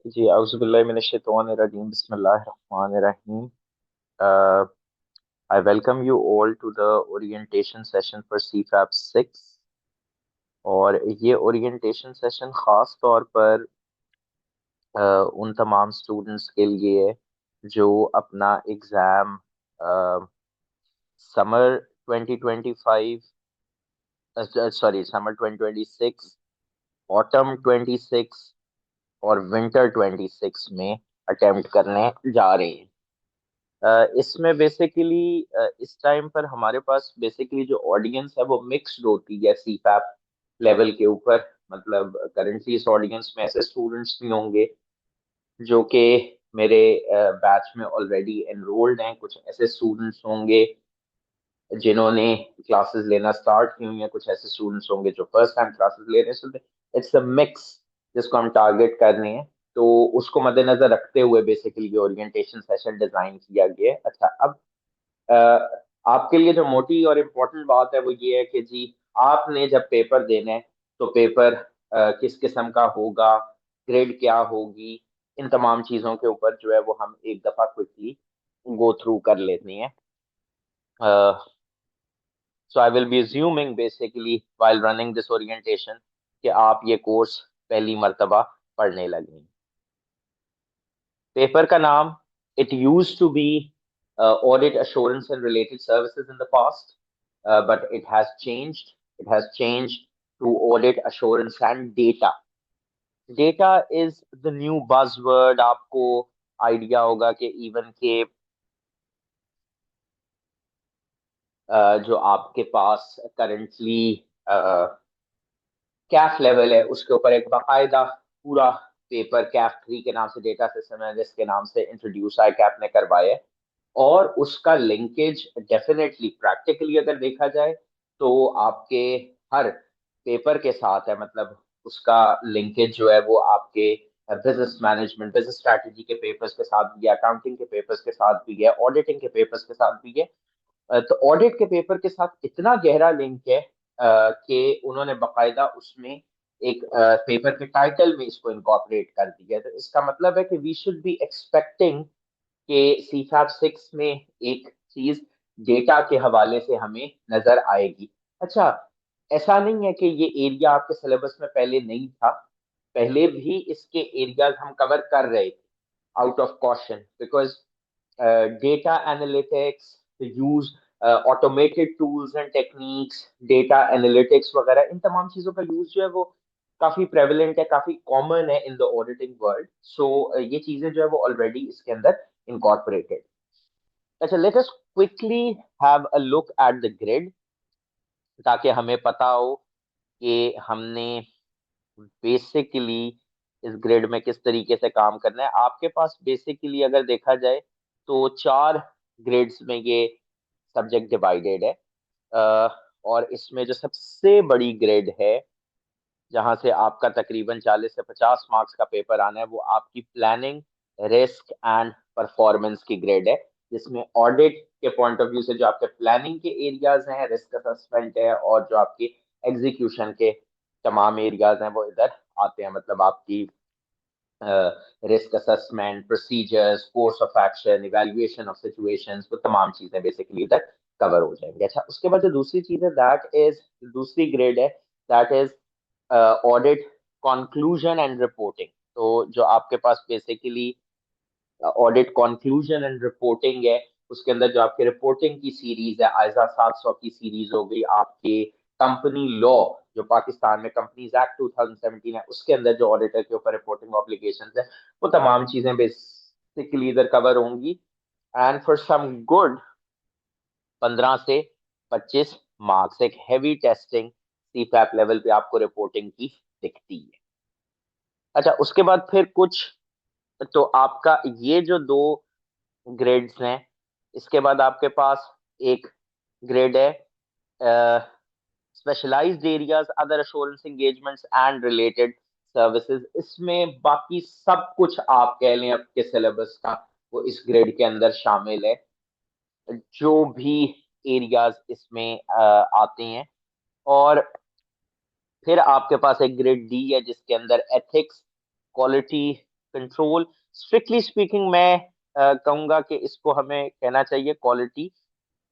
जी औज़ुबिल्लाहि मिनश्शैतानिर्रजीम बिस्मिल्लाहिर्रहमानिर्रहीम। I welcome you all to the orientation session for CFAP 6। और ये orientation session ख़ास तौर पर उन तमाम स्टूडेंट्स के लिए है जो अपना exam summer 2025 sorry summer 2026, autumn 26 और विंटर 26 में अटेम्प्ट करने जा रहे हैं। इसमें बेसिकली इस टाइम पर हमारे पास बेसिकली जो ऑडियंस है वो मिक्स्ड होती है सीपैप लेवल के ऊपर। मतलब करंटली इस ऑडियंस में ऐसे स्टूडेंट्स भी होंगे जो कि मेरे बैच में ऑलरेडी एनरोल्ड हैं, कुछ ऐसे स्टूडेंट्स होंगे जिन्होंने क्लासेस लेना स्टार्ट की हुई हैं, कुछ ऐसे स्टूडेंट्स होंगे जो फर्स्ट टाइम क्लासेस ले रहे हैं। इट्स अ मिक्स जिसको हम टारगेट कर रहे हैं। तो उसको मद्देनजर रखते हुए बेसिकली ये ओरिएंटेशन सेशन डिजाइन किया गया है। अच्छा, अब आपके लिए जो मोटी और इम्पोर्टेंट बात है वो ये है कि जी आपने जब पेपर देना है तो पेपर किस किस्म का होगा, ग्रेड क्या होगी, इन तमाम चीज़ों के ऊपर जो है वो हम एक दफ़ा क्विकली गो थ्रू कर लेते हैं। So I will be assuming basically while running this orientation कि आप ये कोर्स पहली मर्तबा पढ़ने लगे हैं। पेपर का नाम, it used to be audit assurance and related services in the past, but it has changed. It has changed to audit assurance and data. Data is the new buzzword. आपको idea होगा कि even के जो आपके पास currently Kaif level है उसके ऊपर एक बाकायदा पूरा पेपर कैफ 3 के नाम से डेटा सिस्टम है जिसके नाम से इंट्रोड्यूस आई कैप ने करवाया है। और उसका लिंकेज डेफिनेटली प्रैक्टिकली अगर देखा जाए तो आपके हर पेपर के साथ है। मतलब उसका लिंकेज जो है वो आपके बिजनेस मैनेजमेंट, बिजनेस स्ट्रैटेजी के पेपर्स के साथ भी है, अकाउंटिंग के पेपर्स के साथ भी है, ऑडिटिंग के पेपर्स के साथ भी है। तो ऑडिट के पेपर के साथ इतना गहरा लिंक है कि उन्होंने बकायदा उसमें एक पेपर के टाइटल में इसको इनकॉर्पोरेट कर दिया है। तो इसका मतलब है कि वी शुड बी एक्सपेक्टिंग कि सीफैप 6 में एक चीज डेटा के हवाले से हमें नजर आएगी। अच्छा, ऐसा नहीं है कि ये एरिया आपके सिलेबस में पहले नहीं था, पहले भी इसके एरियाज हम कवर कर रहे थे out of caution, because data analytics, use automated tools and techniques, data analytics वगैरह इन तमाम चीजों का यूज जो है वो काफी प्रेवलेंट है, काफी कॉमन है इन द ऑडिटिंग वर्ल्ड। सो ये चीजें जो है वो ऑलरेडी इसके अंदर incorporated. अच्छा, let us quickly have a look at the grid ताकि हमें पता हो कि हमने बेसिकली इस ग्रिड में किस तरीके से काम करना है। आपके पास बेसिकली अगर देखा जाए तो चार ग्रिड्स में ये सब्जेक्ट डिवाइडेड है। और इसमें जो सबसे बड़ी ग्रिड है जहां से आपका तकरीबन 40 से 50 मार्क्स का पेपर आना है वो आपकी प्लानिंग, रिस्क एंड परफॉर्मेंस की ग्रेड है, जिसमें ऑडिट के पॉइंट ऑफ व्यू से जो आपके प्लानिंग के एरियाज हैं, रिस्क असेसमेंट है, और जो आपकी एग्जीक्यूशन के तमाम एरियाज हैं वो इधर आते हैं। मतलब आपकी risk assessment, procedures, course of action, evaluation of situations, वो तमाम चीजें बेसिकली इधर कवर हो जाएंगी। अच्छा, उसके बाद जो दूसरी चीज है दैट इज, दूसरी ग्रेड है that is audit conclusion and reporting. तो जो आपके पास basically audit conclusion and reporting है, उसके अंदर जो आपकी रिपोर्टिंग की सीरीज है, आयजा 700 की सीरीज हो गई, आपके कंपनी लॉ जो पाकिस्तान में कंपनीज एक्ट 2017 है उसके अंदर जो ऑडिटर के ऊपर रिपोर्टिंग ऑब्लिगेशन है, वो तमाम चीजें बेसिकली इधर कवर होंगी। एंड फॉर सम गुड 15 से 25 मार्क्स एक हैवी टेस्टिंग सीपैप लेवल पे आपको रिपोर्टिंग की दिखती है। अच्छा, उसके बाद फिर कुछ, तो आपका ये जो दो ग्रेड्स हैं, इसके बाद आपके पास एक ग्रेड है specialised areas, other assurance engagements and related services. इसमें बाकी सब कुछ आप कह लें आपके सिलेबस का वो इस ग्रेड के अंदर शामिल है। जो भी एरियाज इसमें आते हैं। और फिर आपके पास एक ग्रेड डी है जिसके अंदर ethics, quality control, strictly speaking मैं कहूंगा कि इसको हमें कहना चाहिए quality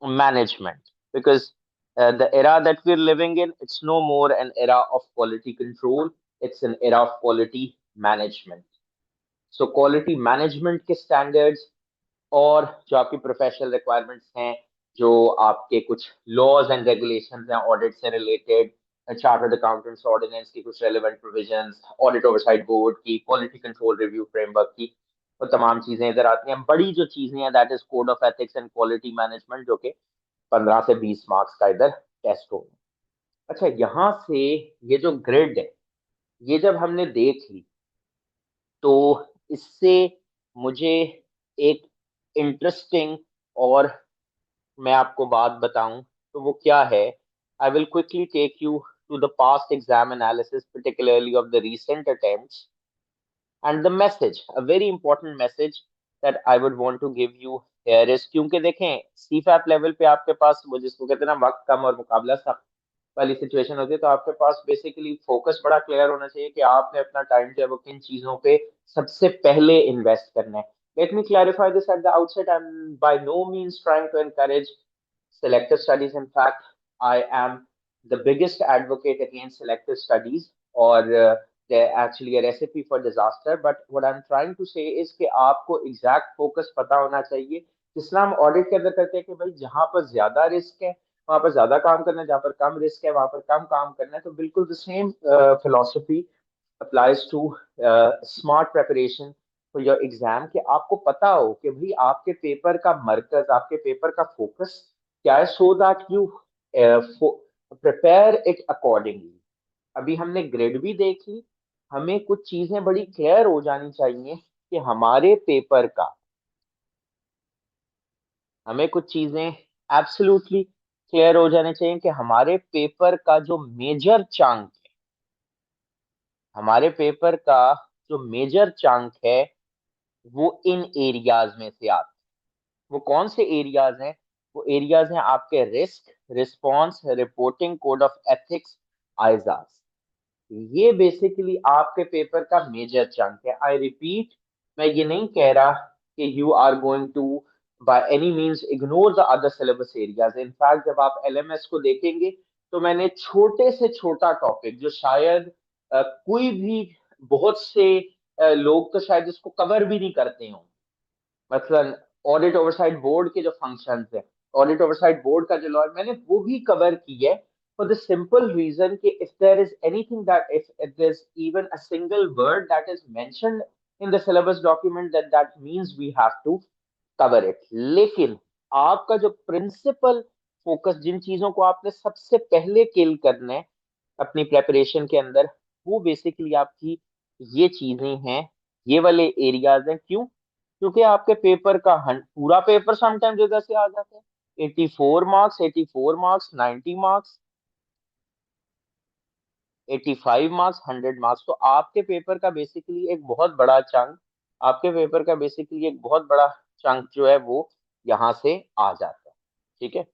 management, because the era that we're living in, it's no more an era of quality control, it's an era of quality management. So quality management के standards और जो आपकी प्रोफेशनल रिक्वायरमेंट्स हैं, जो आपके कुछ लॉज एंड रेगुलेशंस हैं audit से रिलेटेड, चार्टर्ड अकाउंटेंट्स ऑर्डिनेंस की कुछ relevant provisions, audit oversight board की, क्वालिटी कंट्रोल रिव्यू फ्रेमवर्क की, और तमाम चीजें इधर आती हैं। बड़ी जो चीजें हैं that is code of ethics and quality management, जो कि 15 से 20 मार्क्स का इधर टेस्ट हो। अच्छा, यहाँ से ये जो ग्रिड है, ये जब हमने देख ली, तो इससे मुझे एक इंटरेस्टिंग, और मैं आपको बात बताऊं तो वो क्या है, I will quickly take you to the past exam analysis, particularly of the recent attempts, and the message, a very important message that I would want to give you here is, क्योंकि देखें सीफैप level पे आपके पास वो जिसको कहते हैं ना वक्त कम और मुकाबला सख्त वाली सिचुएशन होती है, तो आपके पास बेसिकली फोकस बड़ा क्लियर होना चाहिए कि आपने अपना टाइम जो है वो किन चीजों पे सबसे पहले इन्वेस्ट करना है। Let me clarify this at the outset, I am by no means trying to encourage selective studies. In fact, I am the biggest advocate against selective studies, or they're actually a recipe for disaster. But what I'm trying to say is कि आपको exact focus पता होना चाहिए। जिसला हम audit के अंदर करते हैं कि भाई जहां पर ज्यादा रिस्क है वहां पर ज्यादा काम करना है, जहां पर कम रिस्क है वहां पर कम काम करना है, तो बिल्कुल the same philosophy applies to smart preparation for your exam, कि आपको पता हो कि भाई आपके पेपर का मरकज, आपके पेपर का फोकस क्या है, सो that you prepare it accordingly. अभी हमने ग्रेड भी देखी, हमें कुछ चीजें बड़ी क्लियर हो जानी चाहिए कि हमारे पेपर का, हमें कुछ चीजें एब्सोल्युटली क्लियर हो जानी चाहिए कि हमारे पेपर का जो मेजर चंक है, हमारे पेपर का जो मेजर चंक है वो इन एरियाज में से आता है। वो कौन से एरियाज हैं? वो एरियाज हैं आपके risk, response, reporting, code of ethics, ISAs. ये बेसिकली आपके पेपर का मेजर चंक है। आई रिपीट, मैं ये नहीं कह रहा कि you are going to by any means ignore the other syllabus areas. In fact जब आप एलएमएस को देखेंगे तो मैंने छोटे से छोटा टॉपिक जो शायद कोई भी, बहुत से लोग तो शायद इसको कवर भी नहीं करते हों, मतलब ऑडिट ओवरसाइट बोर्ड के जो फंक्शंस है, ऑडिट ओवरसाइट बोर्ड का जो लॉ है, मैंने वो भी कवर की है, फॉर द सिंपल रीजन कि if there is anything that, if there is even a single word that is mentioned in the syllabus document, that means we have to cover it. लेकिन आपका जो principal focus, जिन चीजों को आपने सबसे पहले किल करना है अपनी प्रेपरेशन के अंदर, वो बेसिकली आपकी ये चीजें हैं, ये वाले एरियाज हैं। क्यों? क्योंकि आपके पेपर का पूरा पेपर समटाइम्स इधर से आ जाता है। 84 marks, 84 marks, 90 marks, 85 marks, 100 marks, तो आपके पेपर का बेसिकली एक बहुत बड़ा चंक, आपके पेपर का बेसिकली एक बहुत बड़ा चंक जो है वो यहाँ से आ जाता है। ठीक है,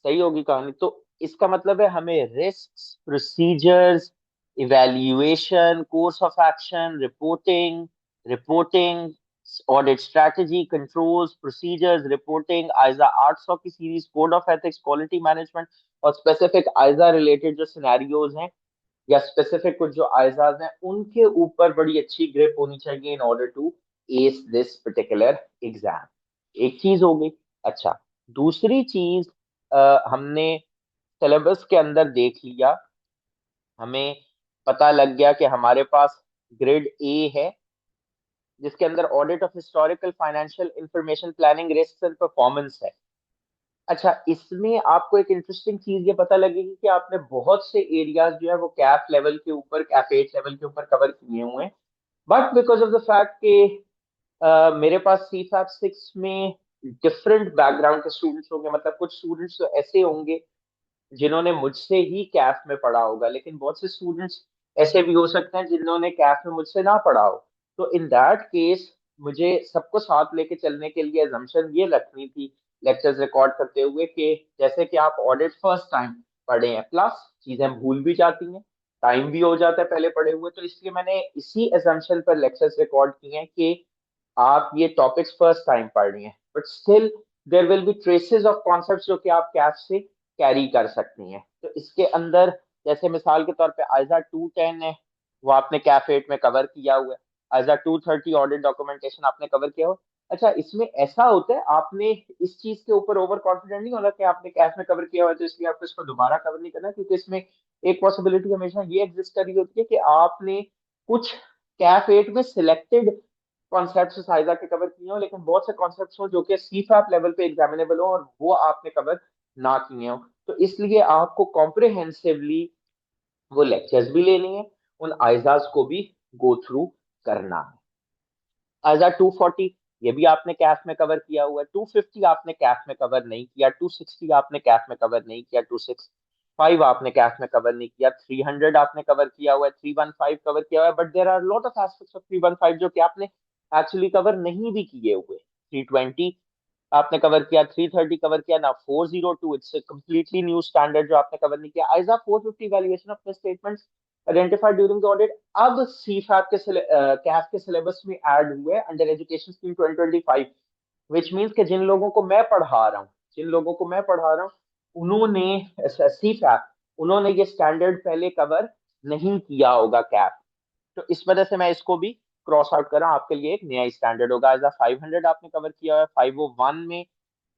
सही होगी कहानी। तो इसका मतलब है हमें risk, procedures, evaluation, course of action, reporting, reporting, audit strategy, controls, procedures, reporting, ISA 800 की series, code of ethics, quality management, और स्पेसिफिक आइजा रिलेटेड जो सिनेरियोज हैं या स्पेसिफिक कुछ जो आइजाज हैं, उनके ऊपर बड़ी अच्छी ग्रिप होनी चाहिए in order to ace this particular exam. एक चीज हो गई। अच्छा, दूसरी चीज, हमने सिलेबस के अंदर देख लिया, हमें पता लग गया कि हमारे पास ग्रेड ए है जिसके अंदर audit of historical financial information, planning, risk and performance है। अच्छा, इसमें आपको एक इंटरेस्टिंग चीज ये पता लगेगी कि आपने बहुत से एरियाज जो है वो कैप लेवल के ऊपर, कैप 8 लेवल के ऊपर कवर किए हुए हैं, but because of the fact कि मेरे पास सी फैप 6 में डिफरेंट बैकग्राउंड के स्टूडेंट्स होंगे, मतलब कुछ स्टूडेंट्स तो ऐसे होंगे जिन्होंने मुझसे ही कैफ में पढ़ा होगा, लेकिन बहुत से स्टूडेंट्स ऐसे भी हो सकते हैं जिन्होंने कैफ में मुझसे ना पढ़ा हो। तो इन दैट केस मुझे सबको साथ लेके चलने के लिए assumption ये रखनी थी लेक्चर्स रिकॉर्ड करते हुए कि जैसे कि आप ऑडिट फर्स्ट टाइम पढ़े हैं, प्लस चीजें भूल भी जाती हैं, टाइम भी हो जाता है पहले पढ़े हुए, तो इसलिए मैंने इसी एजम्पशन पर लेक्चर्स रिकॉर्ड किए हैं कि आप ये टॉपिक्स फर्स्ट टाइम पढ़ रही हैं, but still there will be traces of concepts जो कि आप कैफ से कैरी कर सकती हैं। तो इसके अंदर जैसे मिसाल के तौर पे आइजा 210 है, वो आपने कैफ 8 में कवर किया हुआ है। आइजा 230 ऑडिट डॉक्यूमेंटेशन आपने कवर किया हुआ। अच्छा, इसमें ऐसा होता है, आपने इस चीज के ऊपर ओवर कॉन्फिडेंट नहीं होना कि आपने कैफ में कवर किया हुआ है तो इसलिए आपको इसको दोबारा कवर नहीं करना, क्योंकि इसमें एक पॉसिबिलिटी हमेशा ये एग्जिस्ट कर रही होती है कि आपने कुछ कैफ 8 में सिलेक्टेड कॉन्सेप्ट साइजा के कवर किए हो, लेकिन बहुत से कॉन्सेप्ट हो जो कि सीफैप लेवल पे एग्जामिनेबल हो और वो आपने कवर ना किए हो। तो इसलिए आपको कॉम्प्रिहेंसिवली वो लेक्चर्स भी लेनी है, उन आइजाज को भी गो थ्रू करना है। आइजा 240 ये भी आपने कैफ में कवर किया हुआ है। 250 आपने कैफ में कवर नहीं किया। 260 आपने कैफ में कवर नहीं किया। 265 आपने कैफ में कवर नहीं किया। 300 आपने कवर किया हुआ है। 315 कवर किया हुआ है, but there are lot of aspects of 315 जो कि आपने एक्चुअली कवर नहीं भी किए हुए। 320 आपने कवर किया। 330 कवर किया ना। 402 इट्स कम्प्लीटली न्यू स्टैंडर्ड जो आपने कवर नहीं किया। आइजा 450 valuation of statements identified during the audit अब सीफैप के कैफ के सिलेबस में ऐड हुए under education scheme 2025, which means कि जिन लोगों को मैं पढ़ा रहा हूँ उन्होंने सीफैप उन्होंने ये स्टैंडर्ड पहले कवर नहीं किया होगा कैफ। तो इस वजह से मैं इसको भी क्रॉस आउट कर रहा हूँ, आपके लिए एक नया स्टैंडर्ड होगा। एज 500 आपने कवर किया है। 501 में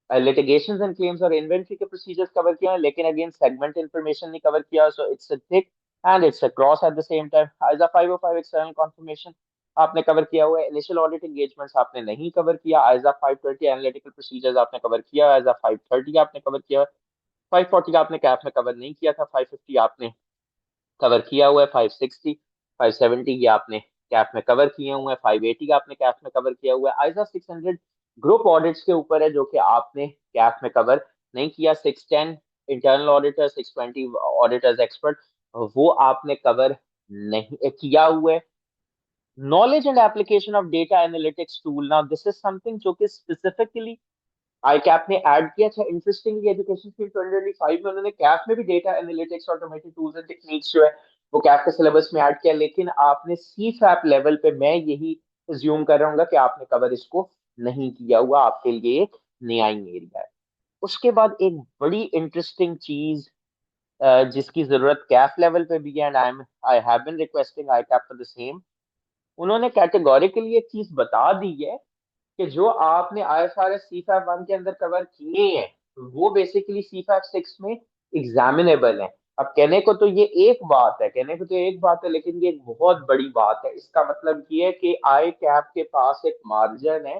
लिटिगेशन एंड क्लेम्स और इन्वेंट्री के प्रोसीजर्स कवर किया है, लेकिन अगेन सेगमेंट इंफॉर्मेशन नहीं कवर किया, so it's a thick and it's a cross at the same time. As 505 external confirmation आपने कवर किया हुआ है। इनिशियल ऑडिट एंगेजमेंट्स आपने नहीं कवर किया। एज 520 एनालिटिकल प्रोसीजर्स आपने कवर किया। एज 530 आपने कवर किया। 540 आपने कैप में कवर नहीं किया था। 550 आपने कवर किया हुआ है। 560 570 ये आपने कैप में कवर किए हुए हैं। 580 का आपने कैप में कवर किया हुआ है। आइजा 600 ग्रुप ऑडिट्स के ऊपर है जो कि आपने कैप में कवर नहीं किया। 610 इंटरनल ऑडिटर, 620 ऑडिटर्स एक्सपर्ट, वो आपने कवर नहीं किया हुआ है। Knowledge and application of data analytics tool, now this is something जो कि स्पेसिफिकली आई कैप ने ऐड किया था। इंटरेस्टिंगली एजुकेशन फील्ड 2025 में उन्होंने कैप में भी data analytics automated tools and techniques जो है वो कैप के सिलेबस में ऐड किया, लेकिन आपने सी फैप लेवल पे मैं यही अज्यूम कर रहा हूँ कि आपने कवर इसको नहीं किया हुआ, आपके लिए एक नया एरिया है। उसके बाद एक बड़ी इंटरेस्टिंग चीज जिसकी जरूरत कैप लेवल पे भी है, and I have been requesting ICAP for the same. उन्होंने कैटेगोरिकली एक चीज बता दी है कि जो आपने IFRS CFAP 1 के अंदर कवर किए हैं वो बेसिकली CFAP 6 में एग्जामिनेबल है। अब कहने को तो एक बात है, लेकिन ये एक बहुत बड़ी बात है। इसका मतलब ये है कि आई कैप के पास एक मार्जिन है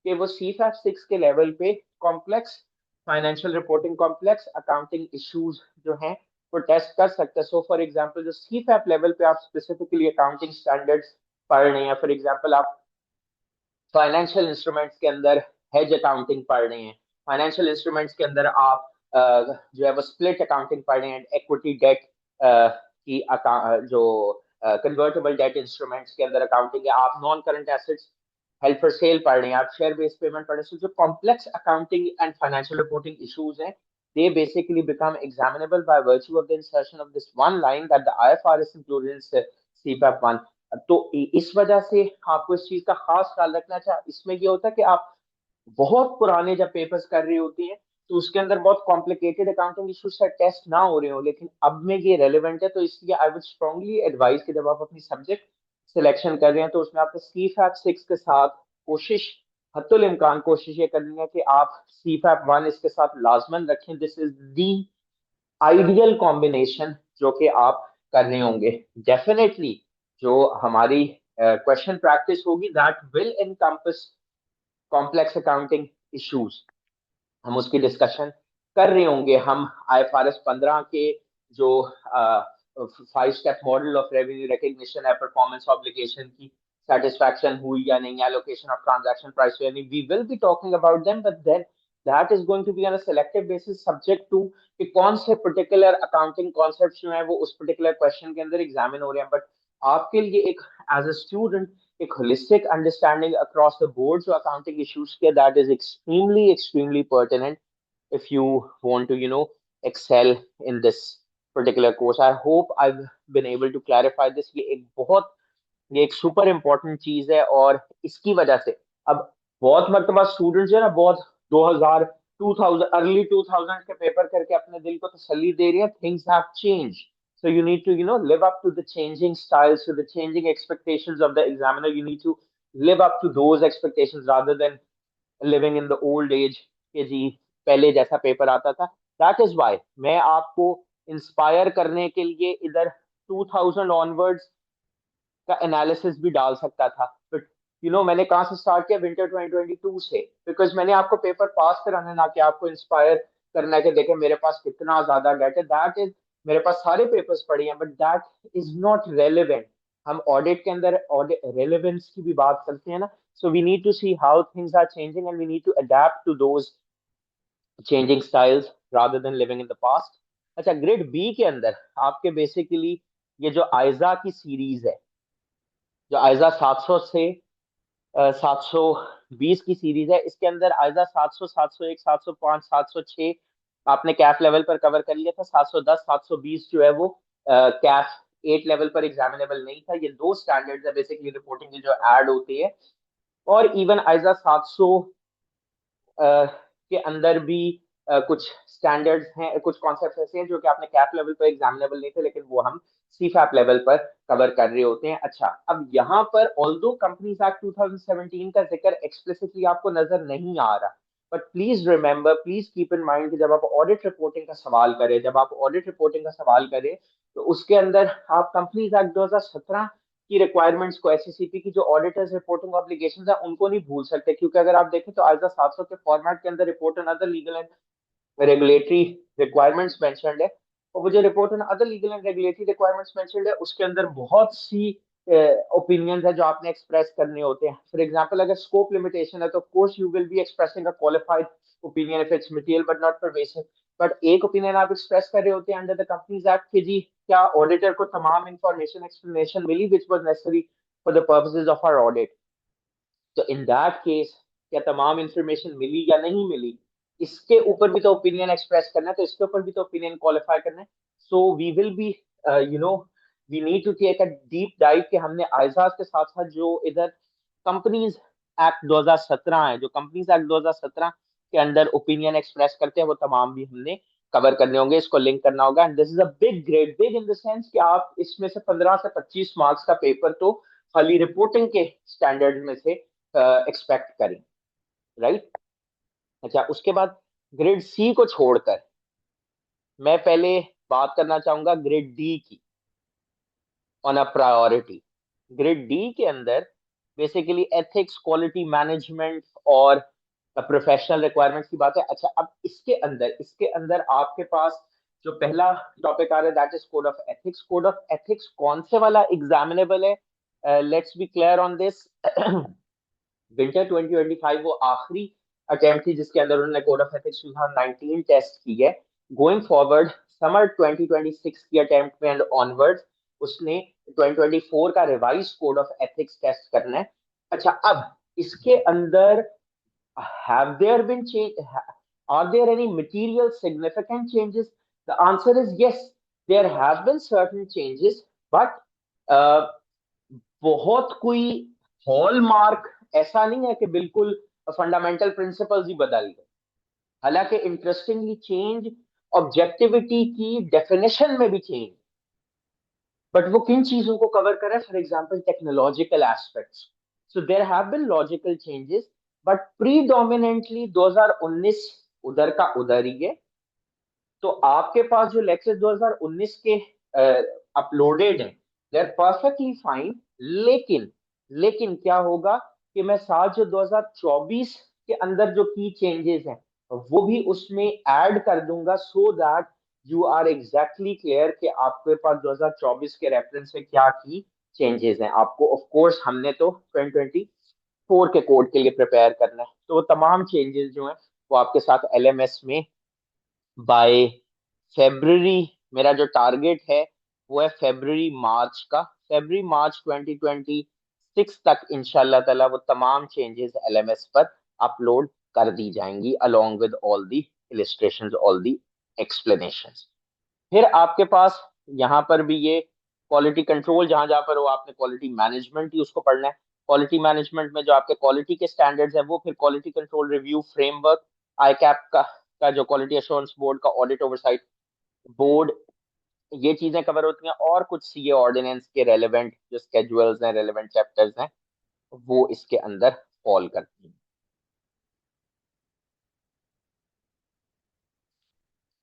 कि वो CFAP 6 के लेवल पे complex financial reporting, complex accounting issues जो हैं वो टेस्ट कर सकते हैं। सो फॉर एग्जांपल जो CFAP लेवल पे आप स्पेसिफिकली अकाउंटिंग स्टैंडर्ड्स पढ़ रहे हैं, फॉर एग्जांपल आप फाइनेंशियल इंस्ट्रूमेंट्स के अंदर हेज अकाउंटिंग पढ़ रहे हैं, फाइनेंशियल इंस्ट्रूमेंट्स के अंदर आप जो है वो स्प्लिट अकाउंटिंग पढ़ रहे हैं, इक्विटी डेट की जो कन्वर्टेबल डेट इंस्ट्रूमेंट्स के अंदर अकाउंटिंग है, आप non current assets held for sale पढ़ रहे हैं, आप शेयर बेस्ड पेमेंट पढ़ रहे हैं। जो complex accounting and financial reporting issues हैं they basically become examinable by virtue of the insertion of this one line that the IFRS included in CPAP 1। तो इस वजह से आपको इस चीज का खास ख्याल रखना चाहिए। इसमें ये होता है कि आप बहुत पुराने जब पेपर्स कर रही होती हैं तो उसके अंदर बहुत कॉम्प्लिकेटेड अकाउंटिंग इश्यूज से टेस्ट ना हो रहे हो, लेकिन अब में ये रेलिवेंट है, तो इसलिए आई वुड स्ट्रांगली एडवाइस कि जब आप अपनी सब्जेक्ट सिलेक्शन कर रहे हैं तो उसमें आपने सी फैप 6 के साथ कोशिश, हत्तुल इम्कान कोशिश ये करनी है कि आप सी फैप 1 इसके साथ लाजमन रखें। This is the ideal combination जो कि आप कर रहे होंगे। डेफिनेटली जो हमारी क्वेश्चन प्रैक्टिस होगी that will encompass complex accounting issues, हम उसकी डिस्कशन कर रहे होंगे। हम IFRS 15 के जो 5 step model of revenue recognition है, परफॉर्मेंस ऑब्लिगेशन की सेटिस्फैक्शन हुई या नहीं, एलोकेशन ऑफ ट्रांजैक्शन प्राइस या नहीं, we will be talking about them, but then that is going to be on a selective basis subject to कि कौन से पर्टिकुलर अकाउंटिंग कॉन्सेप्ट जो है वो उस पर्टिकुलर क्वेश्चन के अंदर एग्जामिन हो रहे हैं। बट आपके लिए एक एज अ स्टूडेंट एक holistic understanding across the board जो अकाउंटिंग इश्यूज के, that is extremely extremely pertinent if you want to excel in this particular course. I hope I been able to clarify this. ये एक super important चीज है, और इसकी वजह से अब बहुत मरतबा स्टूडेंट्स जो है ना, बहुत 2000 2000 अर्ली 2000 के पेपर करके अपने दिल को तसल्ली दे रही है, things have change, so you need to live up to the changing styles, to the changing expectations of the examiner. You need to live up to those expectations rather than living in the old age के जी पहले जैसा paper आता था। That is why मैं आपको inspire करने के लिए इधर 2000 ऑनवर्ड्स का एनालिसिस भी डाल सकता था, बट मैंने कहाँ से स्टार्ट किया, विंटर 2022 से, बिकॉज मैंने आपको पेपर पास कराना, ना कि आपको इंस्पायर करना है कि देखें मेरे पास कितना ज्यादा डेट है। दैट इज, मेरे पास सारे पेपर्स पढ़े हैं, but that is not relevant. हम ऑडिट के अंदर ऑडिट रेलिवेंस की भी बात करते हैं ना, so we need to see how things are changing and we need to adapt to those changing styles rather than living in the past. अच्छा, ग्रेड बी के अंदर आपके बेसिकली ये जो आयजा की सीरीज है, जो आयजा 700 से 720 की सीरीज है, इसके अंदर आयजा 700, 701, 705, 706 आपने कैफ लेवल पर कवर कर लिया था। 710, 720 जो है वो कैफ 8 लेवल पर एग्जामिनेबल नहीं था। ये दो स्टैंडर्ड्स है बेसिकली रिपोर्टिंग के जो ऐड होते हैं। और इवन आयजा 700 के अंदर भी कुछ स्टैंडर्ड्स हैं, कुछ कॉन्सेप्ट्स ऐसे हैं जो कि आपने कैप लेवल पर एग्जामिनेबल नहीं थे, लेकिन वो हम सी फैप लेवल पर कवर कर रहे होते हैं। अच्छा, अब यहाँ पर ऑल्दो कंपनीज एक्ट 2017 का जिक्र एक्सप्लिसिटली आपको नजर नहीं आ रहा, but please remember, please keep in mind कि जब आप ऑडिट रिपोर्टिंग का सवाल करें, तो उसके अंदर आप कंपनीज एक्ट 2017 की रिक्वायरमेंट्स को, एससीसीपी की जो ऑडिटर्स रिपोर्टिंग ऑब्लिगेशंस है, उनको नहीं भूल सकते, क्योंकि अगर आप देखें तो आइजा 700 के फॉर्मेट के अंदर report and other legal and regulatory requirements mentioned है, और वो जो report and other legal and regulatory requirements mentioned है उसके अंदर बहुत सी ओपिनियंस है जो आपने एक्सप्रेस करने होते हैं। फॉर एग्जांपल, अगर स्कोप लिमिटेशन है तो of course you will B expressing a qualified opinion if it's material but not pervasive. But एक ओपिनियन आप एक्सप्रेस कर रहे होते हैं अंडर द कंपनीज एक्ट कि जी क्या ऑडिटर को तमाम इंफॉर्मेशन एक्सप्लेनेशन मिली which was necessary for the purposes of our audit. तो इन दैट केस क्या तमाम इंफॉर्मेशन मिली या नहीं मिली, इसके ऊपर भी तो ओपिनियन एक्सप्रेस करना है, तो इसके ऊपर भी तो ओपिनियन क्वालिफाई करना है। So we will be you know we need to take a deep dive कि हमने आइजाज के साथ साथ जो इधर कंपनीज एक्ट 2017 है, जो कंपनीज एक्ट 2017 के अंदर ओपिनियन एक्सप्रेस करते हैं, वो तमाम भी हमने कवर करने होंगे, इसको लिंक करना होगा। And this is a big grade, big in the sense कि आप इसमें से 15 से 25 मार्क्स का पेपर तो खाली रिपोर्टिंग के स्टैंडर्ड में से एक्सपेक्ट करें, राइट। अच्छा, उसके बाद ग्रेड सी को छोड़कर मैं पहले बात करना चाहूंगा ग्रेड डी की, on a priority. Grade D के अंदर बेसिकली एथिक्स, क्वालिटी मैनेजमेंट और प्रोफेशनल रिक्वायरमेंट्स की बात है। अच्छा, अब इसके अंदर आपके पास जो पहला टॉपिक आ रहा है that is code of ethics. Code of ethics कौन से वाला एग्जामिनेबल है, let's be clear on this. Winter 2025 वो आखिरी अटेम्प्ट थी जिसके अंदर उन्होंने कोड ऑफ एथिक्स 2019 टेस्ट की है। गोइंग फॉरवर्ड समर 2026 की अटेम्प्ट में एंड ऑनवर्ड्स उसने 2024 का revise code of ethics test करना है। अच्छा, अब इसके अंदर have there been change, are there any material significant changes? The answer is yes, there have been certain changes, but uh, बहुत कोई हॉलमार्क ऐसा नहीं है कि बिल्कुल फंडामेंटल प्रिंसिपल्स ही बदल गए। हालांकि इंटरेस्टिंगली चेंज ऑब्जेक्टिविटी की डेफिनेशन में भी चेंज, बट वो किन चीजों को कवर करे, for example technological aspects. So there have been logical changes, but predominantly 2019 उधर का उधर ही है। तो आपके पास जो लेक्चर 2019 के अपलोडेड हैं दे आर परफेक्टली फाइन, लेकिन क्या होगा कि मैं साथ जो 2024 के अंदर जो की चेंजेस हैं वो भी उसमें ऐड कर दूंगा, so that you are exactly clear कि आपके पास 2024 के रेफरेंस से क्या की चेंजेस हैं। आपको ऑफ कोर्स हमने तो 2024 के कोड के लिए प्रिपेयर करना है, तो वो तमाम चेंजेस जो हैं वो आपके साथ एलएमएस में बाय फेब्रवरी, मेरा जो टारगेट है वो है फेब्रवरी मार्च का, फेब्रवरी मार्च 2026 तक इंशाल्लाह ताला वो तमाम चेंजेस एलएमएस पर अपलोड कर दी जाएंगी along with all the illustrations, all the explanations. फिर आपके पास यहाँ पर भी ये क्वालिटी कंट्रोल, जहां जहां पर वो आपने क्वालिटी मैनेजमेंट ही उसको पढ़ना है। क्वालिटी मैनेजमेंट में जो आपके क्वालिटी के स्टैंडर्ड्स है वो, फिर क्वालिटी कंट्रोल रिव्यू फ्रेमवर्क, आईकैप का जो क्वालिटी एश्योरेंस बोर्ड का ऑडिट ओवरसाइट बोर्ड, ये चीजें कवर होती हैं। और कुछ सीए ऑर्डिनेंस के रेलेवेंट जो स्केड्यूल्स हैं, रेलेवेंट चैप्टर्स हैं, वो इसके अंदर फॉल करती हैं।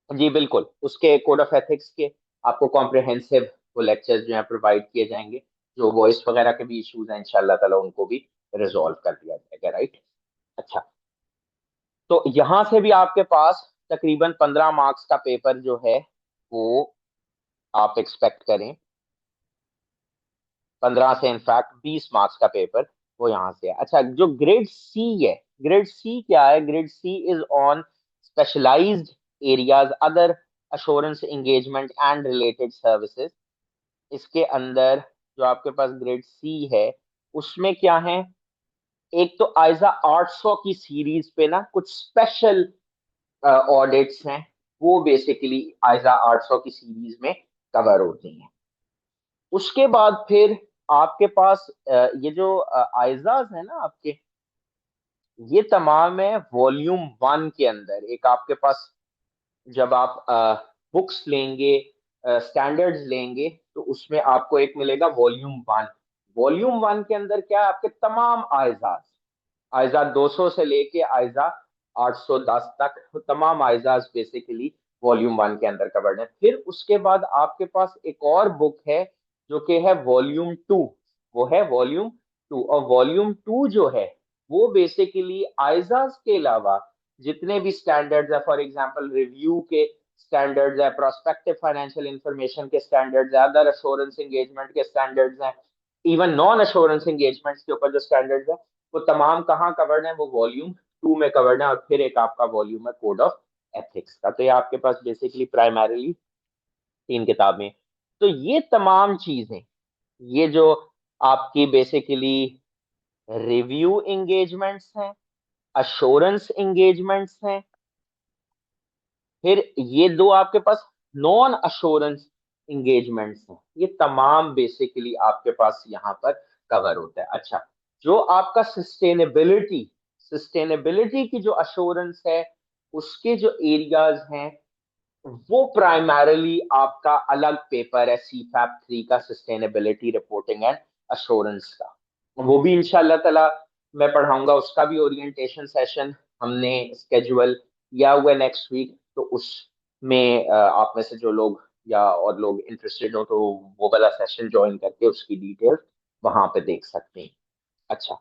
जी बिल्कुल, उसके कोड ऑफ एथिक्स के आपको कॉम्प्रिहेंसिव वो लेक्चर्स जो है प्रोवाइड किए जाएंगे। जो वॉइस वगैरह के भी इश्यूज हैं इंशाल्लाह ताला उनको भी रिजॉल्व कर दिया जाएगा, राइट। अच्छा, तो यहां से भी आपके पास तकरीबन 15 मार्क्स का पेपर जो है वो आप एक्सपेक्ट करें। 15 से इनफैक्ट 20 मार्क्स का पेपर वो यहाँ से है। अच्छा, जो ग्रेड सी है, ग्रेड सी क्या है? Grade C is on specialised areas, other assurance engagement and related services. इसके अंदर जो आपके पास ग्रेड सी है उसमें क्या है, एक तो आइजा 800 की सीरीज पे ना कुछ स्पेशल ऑडिट्स हैं, वो बेसिकली आइजा 800 की सीरीज में कवर होती हैं। उसके बाद फिर आपके पास ये जो आइजाज है ना आपके, ये तमाम है वॉल्यूम 1 के अंदर। एक आपके पास जब आप बुक्स लेंगे, स्टैंडर्ड्स लेंगे, तो उसमें आपको एक मिलेगा वॉल्यूम 1। वॉल्यूम 1 के अंदर क्या है, आपके तमाम आइजाज, आइजा 200 से लेके आइजा 810 तक, तो तमाम आइजाज बेसिकली वॉल्यूम 1 के अंदर कवर्ड है। फिर उसके बाद आपके पास एक और बुक है जो कि है वॉल्यूम 2, वो है वॉल्यूम 2। और वॉल्यूम 2 जो है वो बेसिकली आइजाज के अलावा जितने भी स्टैंडर्ड्स है, फॉर एग्जांपल रिव्यू के स्टैंडर्ड्स है, प्रोस्पेक्टिव फाइनेंशियल इंफॉर्मेशन के स्टैंडर्ड्स है, अदर अश्योरेंस एंगेजमेंट के स्टैंडर्ड्स हैं, इवन नॉन अश्योरेंस एंगेजमेंट्स के ऊपर जो स्टैंडर्ड्स है, वो तमाम कहाँ कवर्ड है? वो वॉल्यूम 2 में कवर्ड है। और फिर एक आपका वॉल्यूम है कोड ऑफ एथिक्स का। तो ये आपके पास बेसिकली प्राइमरीली 3 किताबें। तो ये तमाम चीजें, ये जो आपकी बेसिकली रिव्यू एंगेजमेंट्स हैं, अश्योरेंस एंगेजमेंट्स हैं, फिर ये दो आपके पास नॉन अश्योरेंस इंगेजमेंट्स हैं, ये तमाम बेसिकली आपके पास यहाँ पर कवर होता है। अच्छा, जो आपका सस्टेनेबिलिटी, सस्टेनेबिलिटी की जो अश्योरेंस है, उसके जो एरियाज हैं, वो प्राइमरली आपका अलग पेपर है CFAP 3 का, सस्टेनेबिलिटी रिपोर्टिंग एंड अश्योरेंस का। वो भी इंशाल्लाह ताला मैं पढ़ाऊंगा, उसका भी ओरिएंटेशन सेशन हमने स्केजुअल किया हुआ है नेक्स्ट वीक। तो उसमें आप में से जो लोग या और लोग इंटरेस्टेड हो तो वो वाला सेशन ज्वाइन करके उसकी डिटेल वहां पे देख सकते हैं। अच्छा,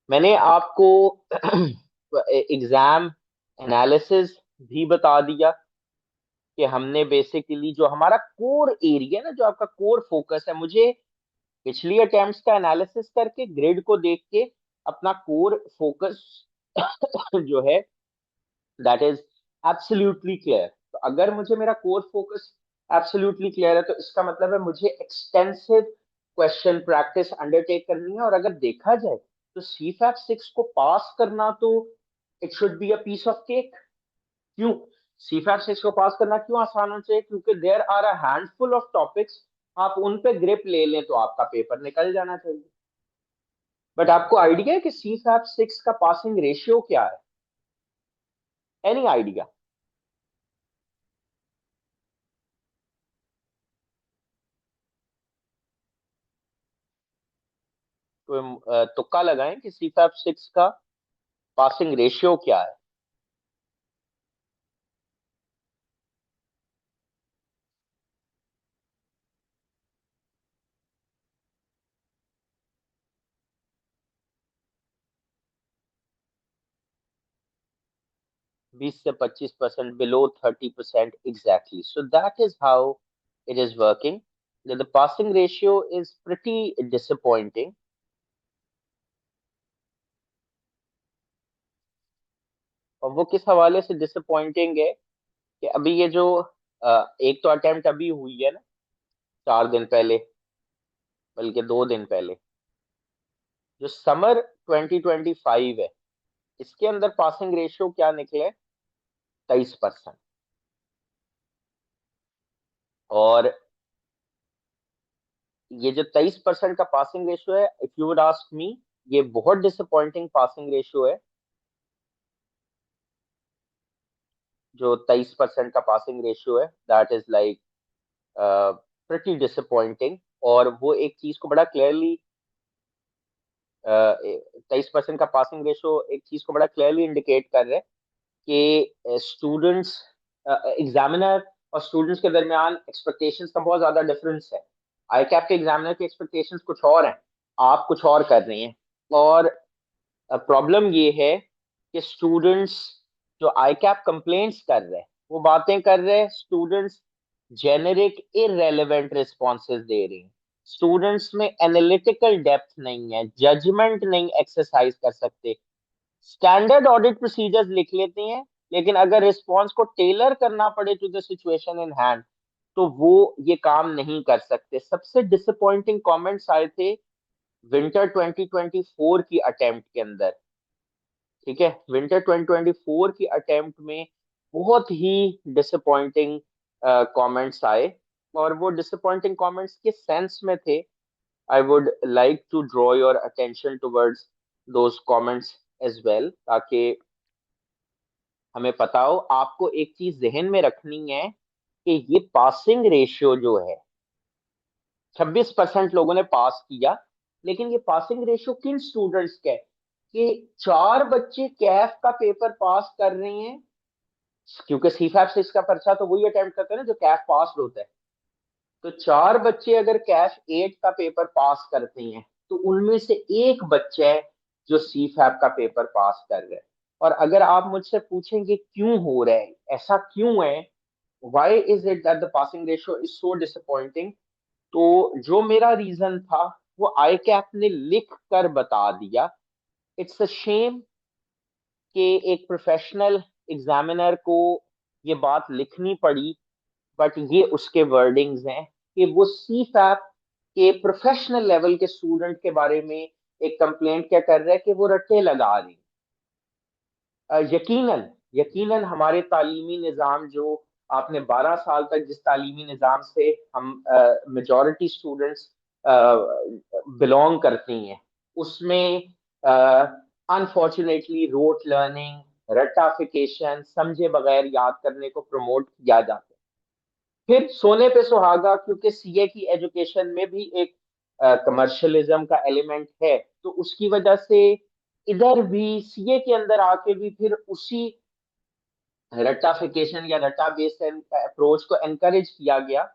मैंने आपको एग्जाम एनालिसिस भी बता दिया कि हमने बेसिकली जो हमारा कोर एरिया ना, जो आपका कोर फोकस है, मुझे पिछली अटेम्प्ट्स का एनालिसिस करके ग्रिड को देख के अपना कोर फोकस जो है दैट इज एब्सोल्युटली क्लियर। तो अगर मुझे मेरा कोर फोकस एब्सोल्युटली क्लियर है तो इसका मतलब है मुझे एक्सटेंसिव क्वेश्चन प्रैक्टिस अंडरटेक करनी है। और अगर देखा जाए तो CFAP 6 को पास करना तो it should be a piece of cake. क्यों? CFAP 6 को पास करना क्यों आसान होना चाहिए? क्योंकि there are a handful of topics, आप उन पे ग्रिप ले लें तो आपका पेपर निकल जाना चाहिए। बट आपको आइडिया है कि CFAP 6 का पासिंग रेशियो क्या है? Any idea? तो तुक्का लगाएं कि CFAP 6 का पासिंग रेशियो क्या है? 20 से 25%, below 30%, exactly. So that is how it is working. The passing ratio is pretty disappointing. और वो किस हवाले से डिसअपॉइंटिंग है कि अभी ये जो एक तो अटेम्प्ट अभी हुई है ना 4 दिन पहले, बल्कि 2 दिन पहले, जो समर 2025 है, इसके अंदर पासिंग रेशियो क्या निकले? 23%। और ये जो 23% का पासिंग रेशियो है, if you would ask me, ये बहुत डिसअपॉइंटिंग पासिंग रेशियो है। जो 23% का पासिंग रेशियो है, that is like pretty disappointing. और वो एक चीज को बड़ा क्लियरली, 23% का पासिंग रेशियो एक चीज को बड़ा क्लियरली इंडिकेट कर रहे हैं कि स्टूडेंट्स, एग्जामिनर और स्टूडेंट्स के दरमियान एक्सपेक्टेशंस का बहुत ज्यादा डिफरेंस है। आई कैप के एग्जामिनर की एक्सपेक्टेशंस कुछ और हैं, आप कुछ और कर रही हैं। और प्रॉब्लम ये है कि स्टूडेंट्स जो आई कैप कंप्लेंट्स कर रहे हैं, वो बातें कर रहे हैं, स्टूडेंट्स जेनेरिक इररेलेवेंट रिस्पॉन्सेज दे रहे हैं। स्टूडेंट्स में एनालिटिकल डेप्थ नहीं है, जजमेंट नहीं एक्सरसाइज कर सकते। स्टैंडर्ड ऑडिट प्रोसीजर्स लिख लेते हैं, लेकिन अगर रिस्पॉन्स को टेलर करना पड़े to the situation in hand, तो वो ये काम नहीं कर सकते। सबसे डिसअपॉइंटिंग कमेंट्स आए थे विंटर 2024 की अटेम्प्ट के अंदर। ठीक है, विंटर 2024 की अटेम्प्ट में बहुत ही डिसअपॉइंटिंग कमेंट्स आए। और वो डिसअपॉइंटिंग कमेंट्स किस सेंस में थे, I would like to draw your attention towards those comments as well, ताकि हमें पता हो। आपको एक चीज जहन में रखनी है कि ये पासिंग रेशियो जो है, 26% लोगों ने पास किया, लेकिन ये पासिंग रेशियो किन स्टूडेंट्स का है? कि 4 बच्चे कैफ का पेपर पास कर रहे हैं, क्योंकि सीफैप 6 का पर्चा तो वही अटेम्प्ट करते हैं ना जो कैफ पास होता है। तो 4 बच्चे अगर कैफ 8 का पेपर पास करते हैं, तो उनमें से एक बच्चा है जो सीफैप का पेपर पास कर रहा है। और अगर आप मुझसे पूछेंगे क्यों हो रहा है, ऐसा क्यों है, why is it that the passing ratio is so disappointing, तो जो मेरा रीजन था वो आई कैप ने लिख कर बता दिया। इट्स अ शेम कि एक प्रोफेशनल एग्जामिनर को ये बात लिखनी पड़ी, बट ये उसके वर्डिंग्स हैं कि वो सी फैप के प्रोफेशनल लेवल के स्टूडेंट के बारे में एक कंप्लेंट क्या कर रहा है कि वो रट्टे लगा रही। यकीनन, यकीनन हमारे तालीमी निज़ाम जो, आपने 12 साल तक जिस तालीमी निज़ाम से हम मेजॉरिटी स्टूडेंट्स बिलोंग करती हैं, उसमें अनफॉर्चुनेटली रोट लर्निंग, रट्टाफिकेशन, समझे बगैर याद करने को प्रमोट किया जाता है। फिर सोने पे सुहागा, क्योंकि सीए की एजुकेशन में भी एक कमर्शलिज्म का एलिमेंट है, तो उसकी वजह से इधर भी सीए के अंदर आके भी फिर उसी रट्टाफिकेशन या रट्टा बेस्ड अप्रोच को एनकरेज किया गया।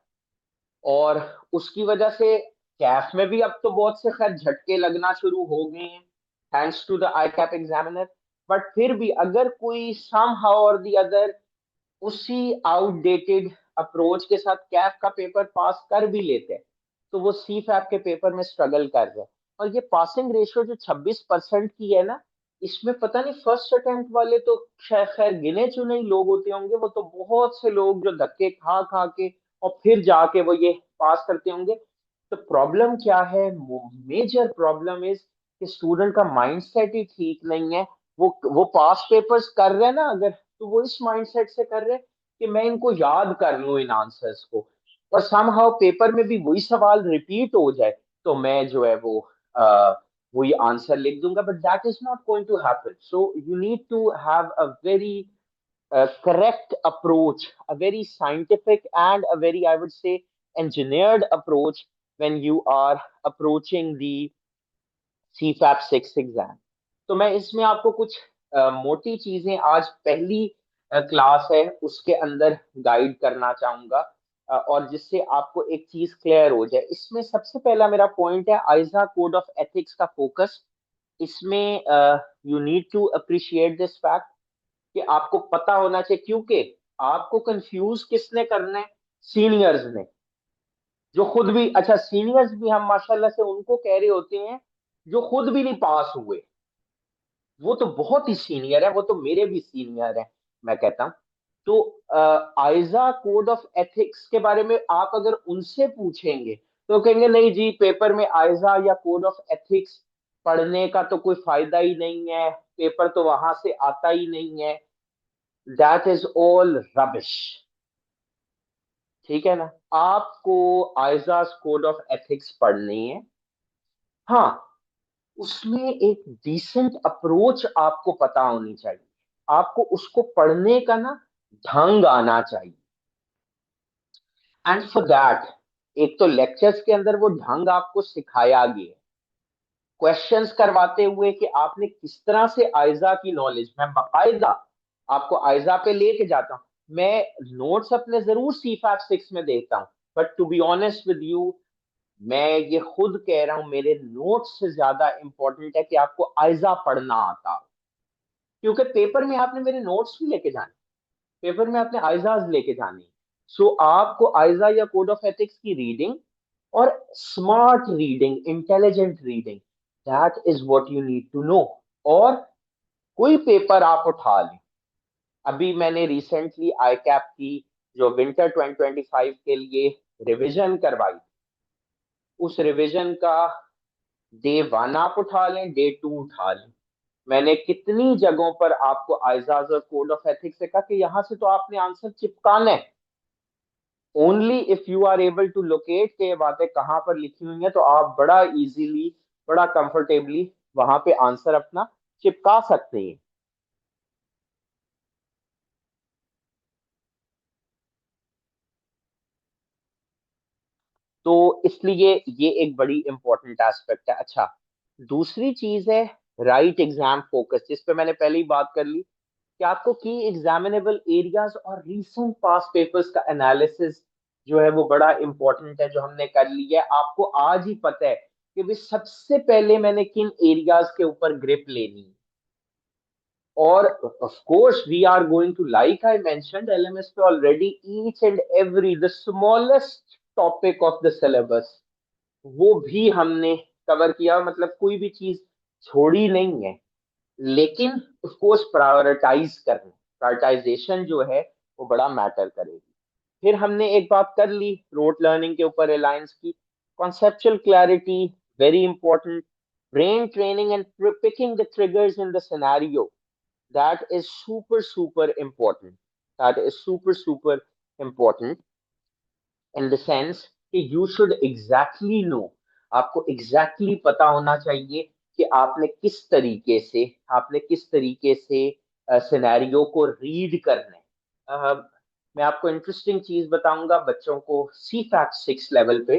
और उसकी वजह से कैफ में भी अब तो बहुत से खैर झटके लगना शुरू हो गए हैं, thanks to the ICAP examiner. But फिर भी अगर कोई सम हाउ और दी अदर उसी आउटडेटेड अप्रोच के साथ कैफ का पेपर पास कर भी लेते हैं, तो वो सी फैप के पेपर में स्ट्रगल कर रहे हैं। और ये पासिंग रेशियो जो 26% की है ना, इसमें पता नहीं फर्स्ट अटेम्प्ट वाले तो खैर खैर गिने चुने ही लोग होते होंगे, वो तो बहुत से लोग जो धक्के खा खा के और फिर जाके वो ये पास करते होंगे। तो प्रॉब्लम क्या है, मेजर प्रॉब्लम इज कि स्टूडेंट का माइंडसेट ही ठीक नहीं है। वो पास पेपर्स कर रहे हैं ना अगर, तो वो इस माइंडसेट से कर रहे हैं कि मैं इनको याद कर लूं इन आंसर्स को, और समहाउ पेपर में भी वही सवाल रिपीट हो जाए तो मैं जो है वो वही आंसर लिख दूंगा। But that is not going to happen. So you need to have a very correct approach, a very scientific and a very, I would say, engineered approach when you are approaching the CFAP 6 exam. तो मैं इसमें आपको कुछ मोटी चीजें आज पहली class है उसके अंदर गाइड करना चाहूंगा, और जिससे आपको एक चीज क्लियर हो जाए। इसमें सबसे पहला मेरा पॉइंट है आइजा कोड ऑफ एथिक्स का फोकस। इसमें you need to appreciate this fact कि आपको पता होना चाहिए, क्योंकि आपको कंफ्यूज किसने करना है, सीनियर्स ने, जो खुद भी, अच्छा सीनियर्स भी हम माशाल्लाह से उनको कह रहे होते हैं जो खुद भी नहीं पास हुए। वो तो बहुत ही सीनियर है, वो तो मेरे भी सीनियर है, मैं कहता हूँ। तो आइजा कोड ऑफ एथिक्स के बारे में आप अगर उनसे पूछेंगे तो कहेंगे नहीं जी, पेपर में आइजा या कोड ऑफ एथिक्स पढ़ने का तो कोई फायदा ही नहीं है, पेपर तो वहां से आता ही नहीं है। That is all rubbish. ठीक है ना। आपको आइजाज कोड ऑफ एथिक्स पढ़नी है। हाँ, उसमें एक डिसेंट अप्रोच आपको पता होनी चाहिए। आपको उसको पढ़ने का ना ढंग आना चाहिए। एंड फॉर दैट, एक तो लेक्चर्स के अंदर वो ढंग आपको सिखाया गया है, क्वेश्चंस करवाते हुए कि आपने किस तरह से आयजा की नॉलेज, मैं बाकायदा आपको आयजा पे लेके जाता हूँ। मैं नोट्स अपने जरूर सी फैप सिक्स में देता हूँ, but to be honest with you, मैं ये खुद कह रहा हूँ, मेरे नोट्स से ज्यादा इंपॉर्टेंट है कि आपको आयजा पढ़ना आता हो। क्योंकि पेपर में आपने मेरे नोट्स भी लेके जाने, पेपर में आपने आयजाज लेके जाने। सो आपको आयजा या कोड ऑफ एथिक्स की रीडिंग और smart reading, intelligent reading, that is what you need to know. और कोई पेपर आप उठा लें, अभी मैंने रिसेंटली आई कैप की जो विंटर 2025 के लिए रिवीजन करवाई, उस रिवीजन का डे वन आप उठा लें, डे टू उठा लें, मैंने कितनी जगहों पर आपको आइजाज और कोड ऑफ एथिक्स से कहा कि यहां से तो आपने आंसर चिपकाना है। Only if you are able to locate के ये बातें कहाँ पर लिखी हुई हैं, तो आप बड़ा इजीली, बड़ा कंफर्टेबली वहां पे आंसर अपना चिपका सकते हैं। तो इसलिए ये एक बड़ी इंपॉर्टेंट एस्पेक्ट है। अच्छा, दूसरी चीज है राइट एग्जाम फोकस, जिस पे मैंने पहले ही बात कर ली कि आपको की एग्जामिनेबल एरियाज और रीसेंट पास पेपर्स का एनालिसिस जो है वो बड़ा इंपॉर्टेंट है, जो हमने कर लिया है। आपको आज ही पता है कि भाई सबसे पहले मैंने किन एरियाज के ऊपर ग्रिप लेनी है। और of course we are going to, like I mentioned, LMS पे already each and every the smallest topic of the syllabus वो भी हमने कवर किया, मतलब कोई भी चीज छोड़ी नहीं है। लेकिन उसको प्रायोरिटाइज करना, प्रायोरिटाइजेशन जो है वो बड़ा मैटर करेगी। फिर हमने एक बात कर ली रोट लर्निंग के ऊपर रिलायंस की, conceptual clarity very important, brain training and picking the triggers in the scenario, that is super super important, that is super super important in the sense कि you should exactly know, आपको exactly पता होना चाहिए कि आपने किस तरीके से सिनेरियो को रीड करना है। मैं आपको इंटरेस्टिंग चीज बताऊंगा, बच्चों को सी फैक्ट सिक्स लेवल पे,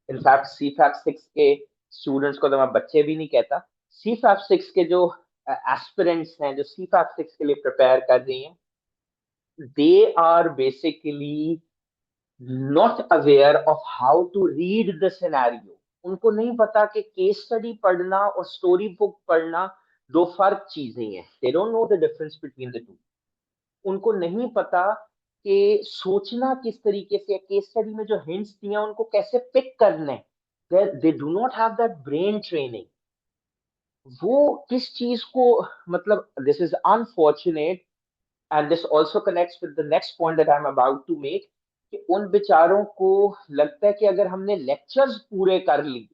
इनफैक्ट सी फैक्ट सिक्स के स्टूडेंट्स को तो मैं बच्चे भी नहीं कहता, सी फैक्ट सिक्स के जो एस्पिरेंट्स हैं, जो सी फैक्ट सिक्स के लिए प्रिपेयर कर रही हैं, they are basically not aware of how to read the scenario. उनको नहीं पता कि केस स्टडी पढ़ना और स्टोरी बुक पढ़ना दो फर्क चीजें हैं। They don't know the difference between the two. उनको नहीं पता कि सोचना किस तरीके से, केस स्टडी में जो हिंट्स दिए हैं उनको कैसे पिक करना है। They do not have that brain training. वो किस चीज को, मतलब this is unfortunate, and this also connects with the next point that I am about to make, कि उन बेचारों को लगता है कि अगर हमने लेक्चर्स पूरे कर लिए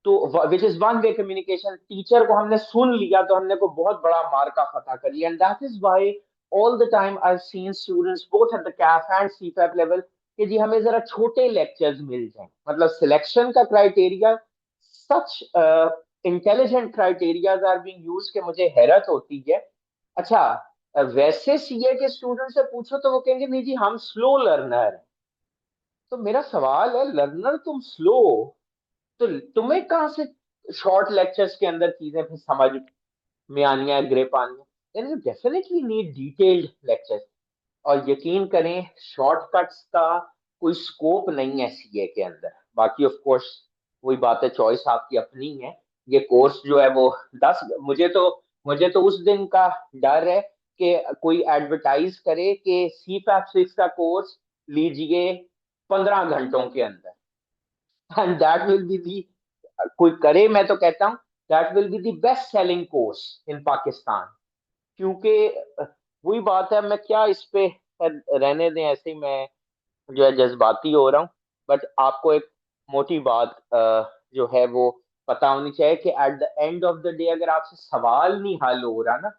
तो, which is one way communication, teacher को हमने सुन लिया तो हमने को बहुत बड़ा मार का फतह कर लिया। And that is why all the time I seen students both at the CAF and CFAP level कि जी हमें जरा छोटे लेक्चर्स मिल जाएं। मतलब सिलेक्शन का criteria such intelligent criterias are being used कि मुझे हैरत होती है। अच्छा, वैसे सीए के स्टूडेंट से पूछो तो वो कहेंगे नहीं जी हम स्लो लर्नर हैं। तो मेरा सवाल है, लर्नर तुम स्लो, तो तुम्हें कहाँ से शॉर्ट लेक्चर्स के अंदर चीजें फिर समझ में आनी है, ग्रिप आनी है? यानी डेफिनेटली नीड डिटेल्ड लेक्चर्स। और यकीन करें शॉर्टकट्स का कोई स्कोप नहीं है सीए के अंदर। बाकी ऑफ कोर्स वही बात है, चॉइस आपकी अपनी है। ये कोर्स जो है वो 10, मुझे तो उस दिन का डर है कि कोई एडवर्टाइज करे कि सी फैप सिक्स का कोर्स लीजिए 15 घंटों के अंदर, and that will be the, कोई करे, मैं तो कहता हूँ that will be the best selling course in Pakistan. क्योंकि वही बात है, मैं क्या इस पे रहने दें, ऐसे ही मैं जो है जज्बाती हो रहा हूँ। बट आपको एक मोटी बात जो है वो पता होनी चाहिए कि eight the end of the day अगर आपसे सवाल नहीं हल हो रहा ना,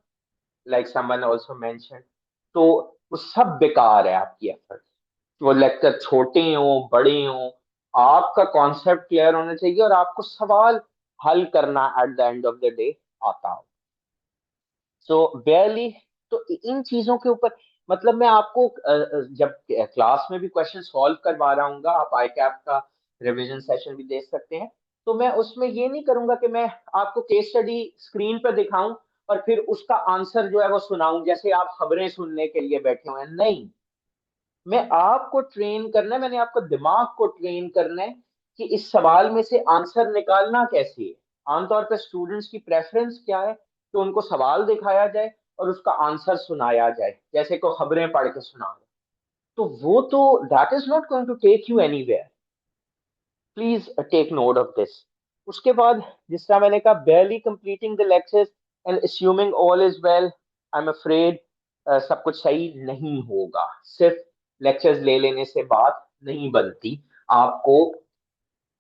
लाइक समवन आल्सो मेंशन, तो वो सब बेकार है आपकी एफर्ट। वो लेक्चर छोटे हो बड़े हो, आपका कॉन्सेप्ट क्लियर होना चाहिए और आपको सवाल हल करना eight the end of the day आता हो। सो बेयरली, तो इन चीजों के ऊपर, मतलब मैं आपको जब क्लास में भी क्वेश्चन सॉल्व करवा रहा हूँ, आप आई कैप का रिवीजन सेशन भी देख सकते हैं, तो मैं उसमें ये नहीं करूंगा कि मैं आपको केस स्टडी स्क्रीन पर दिखाऊं और फिर उसका आंसर जो है वो सुनाऊं जैसे आप खबरें सुनने के लिए बैठे हुए हैं। नहीं, मैं आपको ट्रेन करना है, मैंने आपको दिमाग को ट्रेन करना है कि इस सवाल में से आंसर निकालना कैसे है। आमतौर पर स्टूडेंट्स की प्रेफरेंस क्या है कि उनको सवाल दिखाया जाए और उसका आंसर सुनाया जाए, जैसे को खबरें पढ़ के सुना रहे। तो वो तो that is not going to take you anywhere. Please take note of this. उसके बाद, जिस तरह मैंने कहा, barely completing the lectures and assuming all is well, I'm afraid सब कुछ सही नहीं होगा। सिर्फ लेक्चर्स ले लेने से बात नहीं बनती, आपको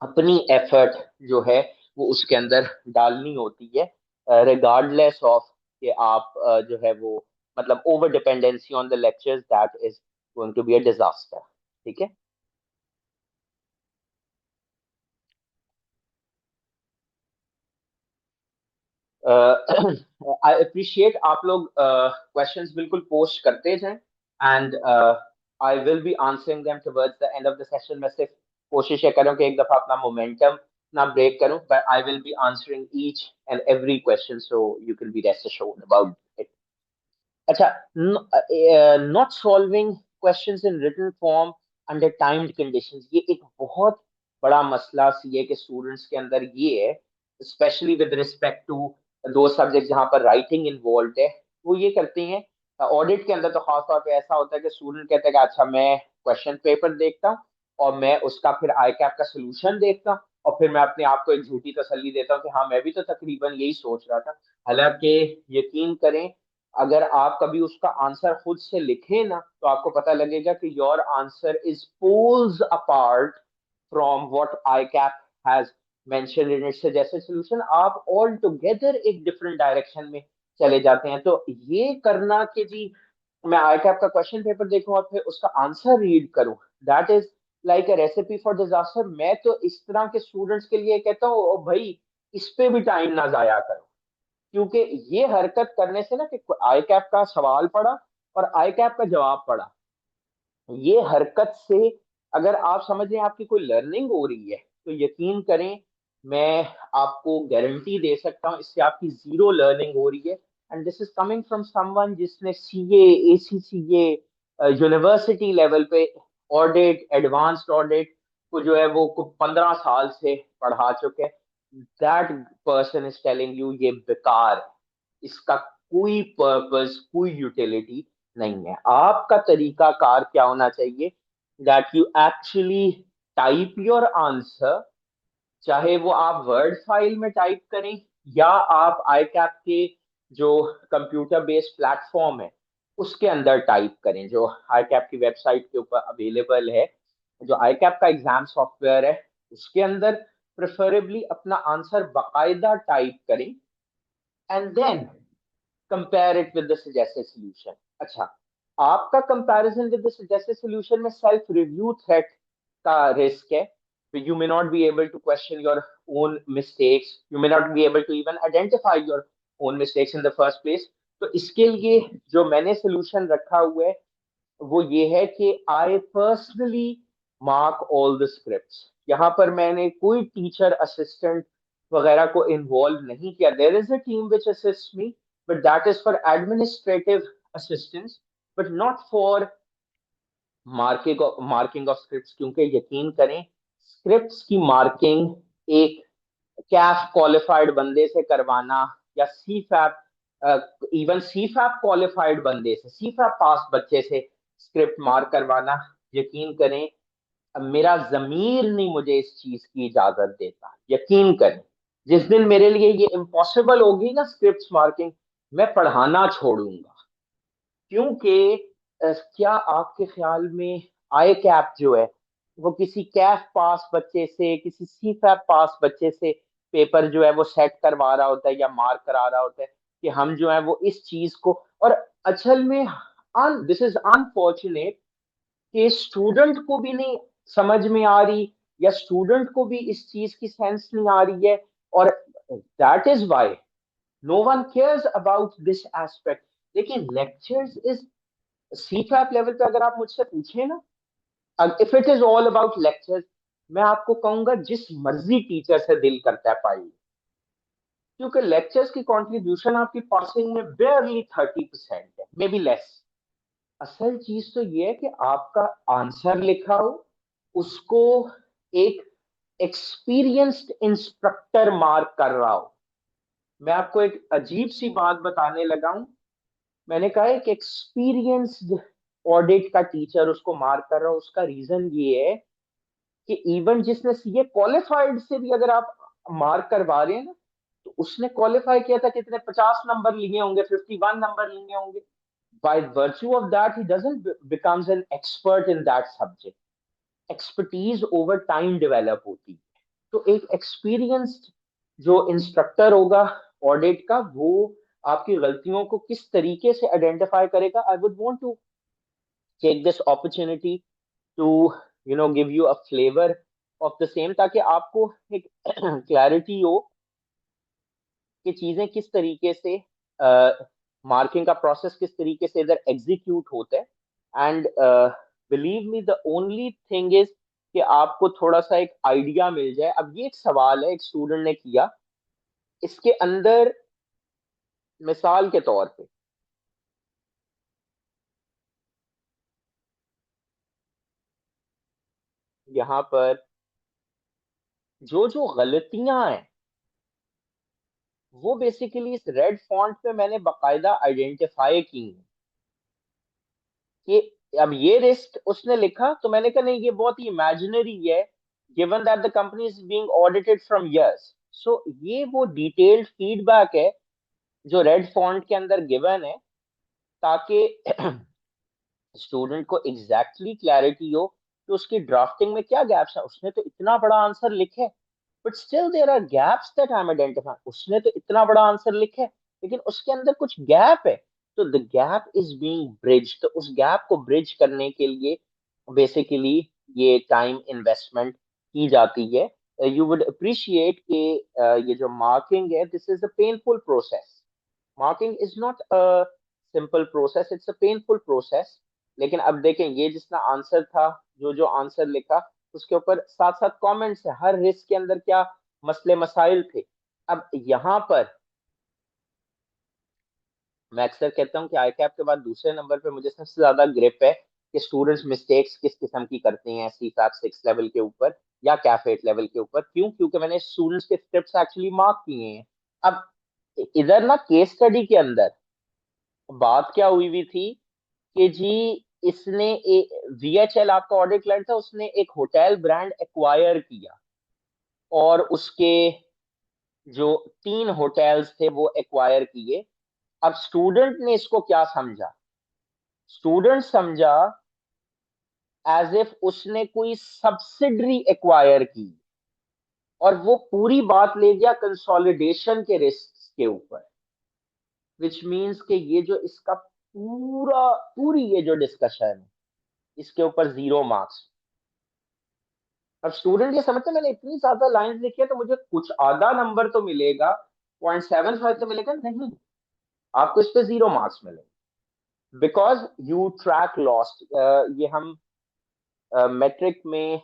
अपनी एफर्ट जो है वो उसके अंदर डालनी होती है, रिगार्डलेस ऑफ कि आप जो है वो, मतलब over dependency on the lectures, that is going to be a disaster. ठीक है। आई अप्रिशिएट आप लोग क्वेश्चंस बिल्कुल पोस्ट करते जाएं, and I will be answering them towards the end of the session. मैं सिर्फ कोशिश ये करूं कि एक दफा अपना मोमेंटम ना ब्रेक करूं, but I will be answering each and every question, so you can be rest assured about it. अच्छा, not solving questions in written form under timed conditions, ये एक बहुत बड़ा मसला सीए के स्टूडेंट्स के अंदर ये है, स्पेशली विद रिस्पेक्ट टू दो सब्जेक्ट जहां पर राइटिंग इन्वॉल्व है। वो ये करते हैं, ऑडिट के अंदर तो खास तौर पे ऐसा होता है कि स्टूडेंट कहते हैं कि अच्छा मैं क्वेश्चन पेपर देखता हूँ और मैं उसका फिर आई कैप का सोल्यूशन देखता हूँ, और फिर मैं अपने आप को एक झूठी तसल्ली देता हूँ कि हाँ मैं भी तो तकरीबन यही सोच रहा था। हालांकि यकीन करें, अगर आप कभी उसका आंसर खुद से लिखें ना, तो आपको पता लगेगा कि your answer is poles apart from what ICAP has mentioned in its suggested solution. आप ऑल टुगेदर एक डिफरेंट डायरेक्शन में चले जाते हैं। तो ये करना कि जी मैं ICAP का क्वेश्चन पेपर देखूं और फिर उसका आंसर रीड करूं, that is like a recipe for disaster. मैं तो इस तरह के स्टूडेंट्स के लिए कहता हूँ, "ओ भाई, इस पे भी टाइम ना जाया करो"। क्योंकि ये हरकत करने से ना, कि आई कैप का सवाल पढ़ा और आई कैप का जवाब पढ़ा, ये हरकत से अगर आप समझ रहे हैं आपकी कोई लर्निंग हो रही है, तो यकीन करें, मैं आपको गारंटी दे सकता हूं इससे आपकी जीरो लर्निंग हो रही है। And this is coming from someone जिसने सीए, ACCA, यूनिवर्सिटी लेवल पे ऑडिट, एडवांस्ड ऑडिट को जो है वो 15 साल से पढ़ा चुके हैं। That person is telling you ये बेकार है, इसका कोई पर्पस, कोई यूटिलिटी नहीं है। आपका तरीका कार क्या होना चाहिए, that you actually type your answer, चाहे वो आप वर्ड फाइल में टाइप करें या आप आई कैप के जो कंप्यूटर बेस्ड प्लेटफॉर्म है उसके अंदर टाइप करें, जो आई कैप की वेबसाइट के ऊपर अवेलेबल है। जो आई कैप का एग्जाम सॉफ्टवेयर है उसके अंदर प्रेफरेबली अपना आंसर बाकायदा टाइप करें, and then compare it with the suggested solution. अच्छा, आपका comparison with the suggested solution में सेल्फ रिव्यू थ्रेट का रिस्क है। You may not be able to question your own mistakes. You may not be able to even identify your own mistakes in the first place. तो इसके लिए जो मैंने solution रखा हुआ है वो ये है कि I personally mark all the scripts. यहाँ पर मैंने कोई टीचर असिस्टेंट वगैरह को इन्वॉल्व नहीं किया। There is a team which assist me, but that is for administrative assistance, but not for marking of scripts. क्योंकि यकीन करें, स्क्रिप्ट्स की मार्किंग एक कैफ क्वालिफाइड बंदे से करवाना, या सी फैप, इवन सी फैप क्वालिफाइड बंदे से, सी फैप पास बच्चे से स्क्रिप्ट मार्क करवाना, यकीन करें मेरा जमीर नहीं मुझे इस चीज की इजाजत देता। यकीन करें, जिस दिन मेरे लिए ये इम्पॉसिबल होगी ना स्क्रिप्ट मार्किंग, मैं पढ़ाना छोड़ूंगा। क्योंकि क्या आपके ख्याल में आई कैप जो है वो किसी कैफ पास बच्चे से, किसी सी फैप पास बच्चे से पेपर जो है वो सेट करवा रहा होता है या मार्क करा रहा होता है कि हम जो है वो इस चीज को, और असल में दिस इज अनफॉर्चुनेट कि स्टूडेंट को भी नहीं समझ में आ रही, या स्टूडेंट को भी इस चीज की सेंस नहीं आ रही है, और that is why no one cares about this aspect. लेकिन लेक्चर्स इज सीफैप लेवल पे अगर आप मुझसे पूछे ना, if it is all about lectures, मैं आपको कहूंगा जिस मर्जी टीचर से दिल करता है पढ़िए, क्योंकि लेक्चर्स की कंट्रीब्यूशन आपकी पासिंग में बेयरली 30% है, मे बी लेस। असल चीज तो ये है कि आपका आंसर लिखा हो, उसको एक एक्सपीरियंस्ड इंस्ट्रक्टर मार्क कर रहा हो। मैं आपको एक अजीब सी बात बताने लगा हूं। मैंने कहा एक एक्सपीरियंस्ड ऑडिट का टीचर उसको मार्क कर रहा हो, उसका रीजन ये है कि इवन जिसने सीए क्वालिफाइड से भी अगर आप मार्क करवा रहे हैं ना, तो उसने क्वालिफाई किया था कितने 50 नंबर लिए होंगे, 51 नंबर लिए होंगे। By virtue of that, he doesn't becomes an expert in that subject. Expertise over time develop होती है। तो एक experienced जो इंस्ट्रक्टर होगा ऑडिट का, वो आपकी गलतियों को किस तरीके से आइडेंटिफाई करेगा। I would want to take this opportunity to give you a flavour of the same, ताकि आपको एक क्लैरिटी हो कि चीजें किस तरीके से, मार्किंग का प्रोसेस किस तरीके से इधर एग्जीक्यूट होता है। And believe me, the only thing is कि आपको थोड़ा सा एक आइडिया मिल जाए। अब ये एक सवाल है, एक स्टूडेंट ने किया, इसके अंदर मिसाल के तौर पे यहाँ पर जो जो गलतियां हैं, वो बेसिकली इस रेड फॉन्ट पे मैंने बकायदा आइडेंटिफाई की हैं कि अब ये रिस्क उसने लिखा, तो मैंने कहा नहीं, ये बहुत ही इमेजिनरी है, given that the company is being audited from years. सो ये वो डिटेल्ड फीडबैक है जो रेड फॉन्ट के अंदर गिवन है, ताकि स्टूडेंट को एग्जैक्टली क्लैरिटी हो कि उसकी ड्राफ्टिंग में क्या गैप्स है। उसने तो इतना बड़ा आंसर लिखे, but still there are gaps that I am identifying. उसने तो इतना बड़ा आंसर लिखे, लेकिन उसके अंदर कुछ गैप है, तो the gap is being bridge. तो उस गैप को ब्रिज करने के लिए बेसिकली ये टाइम इन्वेस्टमेंट की जाती है। यू वुड अप्रिशिएट कि ये जो मार्किंग है, this is a painful process. Marking is not a simple process, it's a painful process. लेकिन अब देखें, ये जिसका आंसर था, जो जो आंसर लिखा, उसके ऊपर साथ साथ कमेंट्स है हर रिस्क के अंदर क्या मसले मसाइल थे। अब यहाँ पर मैं अक्सर कहता हूँ कि आई कैप के बाद दूसरे नंबर पे मुझे सबसे ज्यादा ग्रिप है कि स्टूडेंट्स मिस्टेक्स किस किस्म की करते हैं सी फैप 6 लेवल के ऊपर या कैफ 8 लेवल के ऊपर। क्यों? क्योंकि मैंने स्टूडेंट्स के स्क्रिप्ट्स एक्चुअली मार्क किए हैं। अब इधर ना केस स्टडी के अंदर बात क्या हुई हुई थी कि जी, इसने वीएचएल आपका ऑडिट क्लाइंट था, उसने एक होटल ब्रांड एक्वायर किया, और उसके जो 3 होटल्स थे वो एक्वायर किए। अब स्टूडेंट ने इसको क्या समझा? स्टूडेंट समझा एज इफ उसने कोई सब्सिडरी एक्वायर की, और वो पूरी बात ले गया कंसोलिडेशन के रिस्क के ऊपर, विच मीन्स कि ये जो इसका पूरी ये जो डिस्कशन है, इसके ऊपर 0 मार्क्स। अब स्टूडेंट ये समझते हैं मैंने इतनी ज्यादा लाइंस लिखी है तो मुझे कुछ आधा नंबर तो मिलेगा, 0.75 तो मिलेगा। नहीं, आपको इस पे 0 मार्क्स मिलेंगे, बिकॉज यू ट्रैक लॉस्ट। ये हम मेट्रिक में